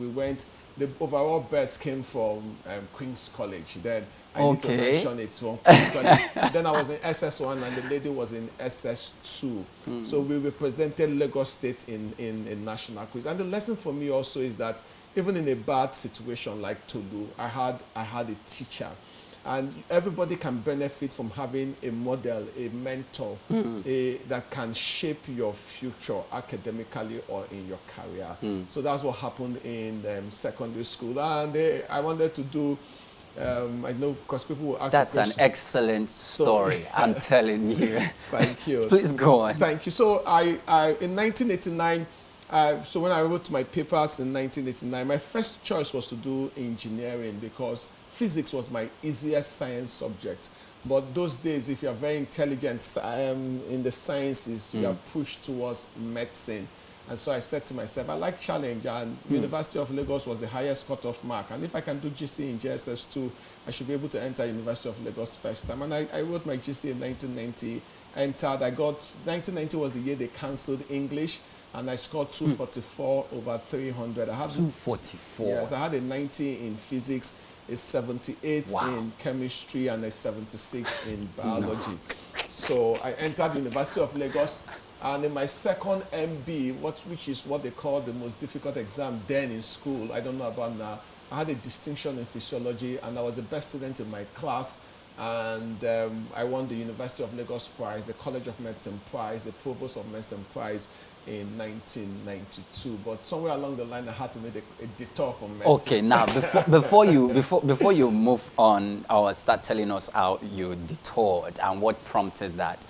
The overall best came from Queen's College. Then I need to mention it from Queen's College. Then I was in SS1 and the lady was in SS2. So we represented Lagos State in a national quiz. And the lesson for me also is that even in a bad situation like Tolu, I had a teacher. And everybody can benefit from having a model, a mentor that can shape your future academically or in your career. So that's what happened in secondary school. And I wanted to do, I know because people will ask. That's an excellent story, I'm telling you. Thank you. Please go on. Thank you. So in 1989, so when I wrote my papers in 1989, my first choice was to do engineering because physics was my easiest science subject. But those days, if you're very intelligent in the sciences, you are pushed towards medicine. And so I said to myself, I like challenge, and University of Lagos was the highest cutoff mark. And if I can do GC in JSS2, I should be able to enter University of Lagos first time. And I wrote my GC in 1990, entered. 1990 was the year they cancelled English, and I scored 244 over 300. I had 244? Yes, I had a 90 in physics, a 78 in chemistry, and a 76 in biology. So I entered University of Lagos, and in my second MB, which is what they call the most difficult exam then in school, I don't know about now, I had a distinction in physiology, and I was the best student in my class. And I won the University of Lagos Prize, the College of Medicine Prize, the Provost of Medicine Prize in 1992. But somewhere along the line, I had to make a detour from medicine. Okay, now before you move on or start telling us how you detoured and what prompted that,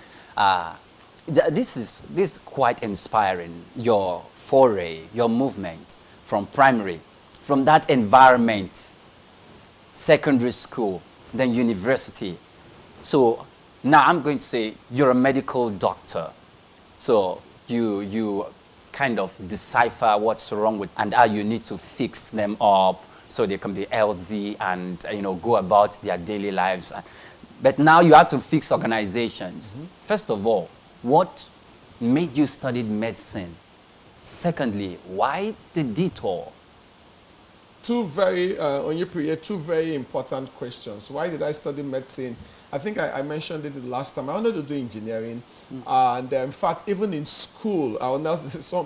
this is quite inspiring. Your foray, your movement from primary, from that environment, secondary school, then university. So now I'm going to say you're a medical doctor. So you kind of decipher what's wrong with and how you need to fix them up so they can be healthy and go about their daily lives. But now you have to fix organizations. First of all, what made you study medicine? Secondly, why the detour? Two very important questions. Why did I study medicine? I think I mentioned it the last time. I wanted to do engineering. And in fact, even in school,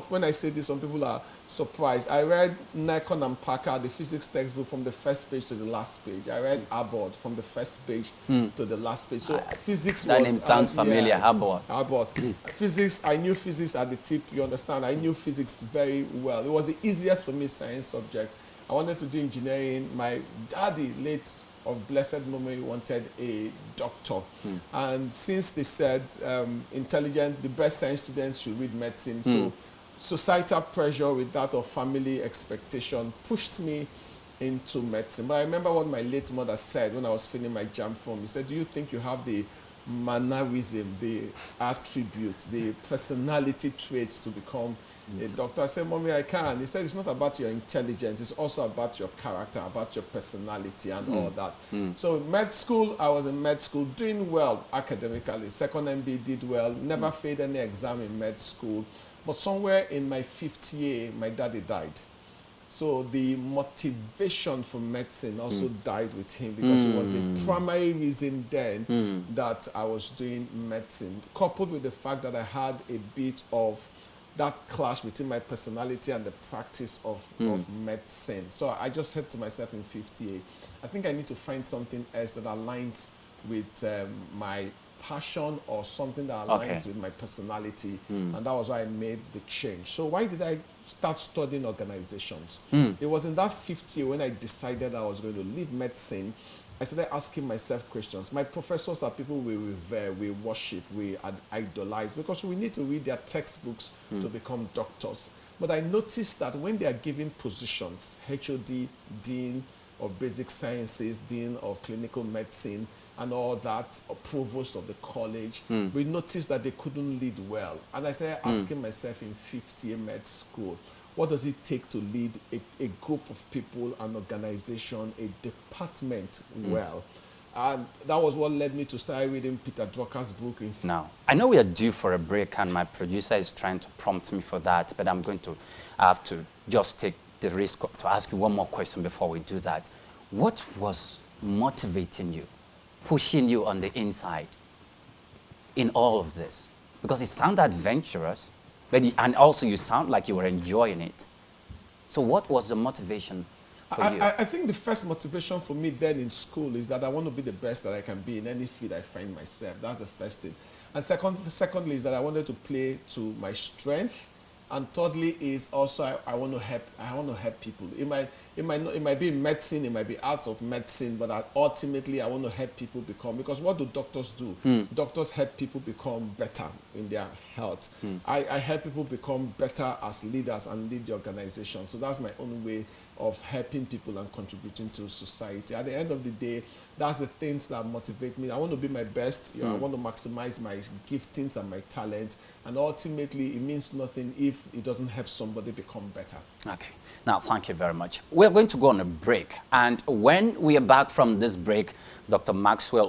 when I say this, some people are surprised. I read Nikon and Packard, the physics textbook, from the first page to the last page. I read Abbott from the first page to the last page. So physics that name sounds familiar, Abbott. Abbott. Physics, I knew physics at the tip, you understand. I knew physics very well. It was the easiest for me science subject. I wanted to do engineering. My daddy, late of blessed memory, wanted a doctor. And since they said the best science students should read medicine, so societal pressure with that of family expectation pushed me into medicine. But I remember what my late mother said when I was filling my JAMB form. He said, do you think you have the mannerism, the attributes, the personality traits to become a doctor? I said, Mommy, I can. He said, it's not about your intelligence, it's also about your character, about your personality and all that. So med school, I was in med school doing well academically. Second MB did well, never failed any exam in med school. But somewhere in my 5th year, my daddy died. So the motivation for medicine also died with him because it was the primary reason then that I was doing medicine, coupled with the fact that I had a bit of that clash between my personality and the practice of medicine. So I just said to myself in 58, I think I need to find something else that aligns with my passion or something that aligns with my personality. And that was why I made the change. So why did I start studying organizations? It was in that 5th year when I decided I was going to leave medicine I started asking myself questions. My professors are people we revere, we worship, we idolize, because we need to read their textbooks to become doctors. But I noticed that when they are given positions, HOD, Dean of Basic Sciences, Dean of Clinical Medicine, and all that, or provost of the college, we noticed that they couldn't lead well. And I started asking myself in 5th year med school, what does it take to lead a group of people, an organization, a department well? And that was what led me to start reading Peter Drucker's book. Now, I know we are due for a break, and my producer is trying to prompt me for that, but I'm going to have to just take the risk to ask you one more question before we do that. What was motivating you, pushing you on the inside in all of this? Because it sounded adventurous, but and also you sound like you were enjoying it. So what was the motivation for you? I think the first motivation for me then in school is that I want to be the best that I can be in any field I find myself. That's the first thing. And secondly is that I wanted to play to my strength. And thirdly is also I want to help people. It might be in medicine, it might be arts of medicine, but ultimately I want to help people become, because what do doctors do? Doctors help people become better in their health. I help people become better as leaders and lead the organization. So that's my own way of helping people and contributing to society. At the end of the day, that's the things that motivate me. I want to be my best. I want to maximize my giftings and my talents. And ultimately, it means nothing if it doesn't help somebody become better. Okay. Now, thank you very much. We're going to go on a break. And when we are back from this break, Dr. Maxwell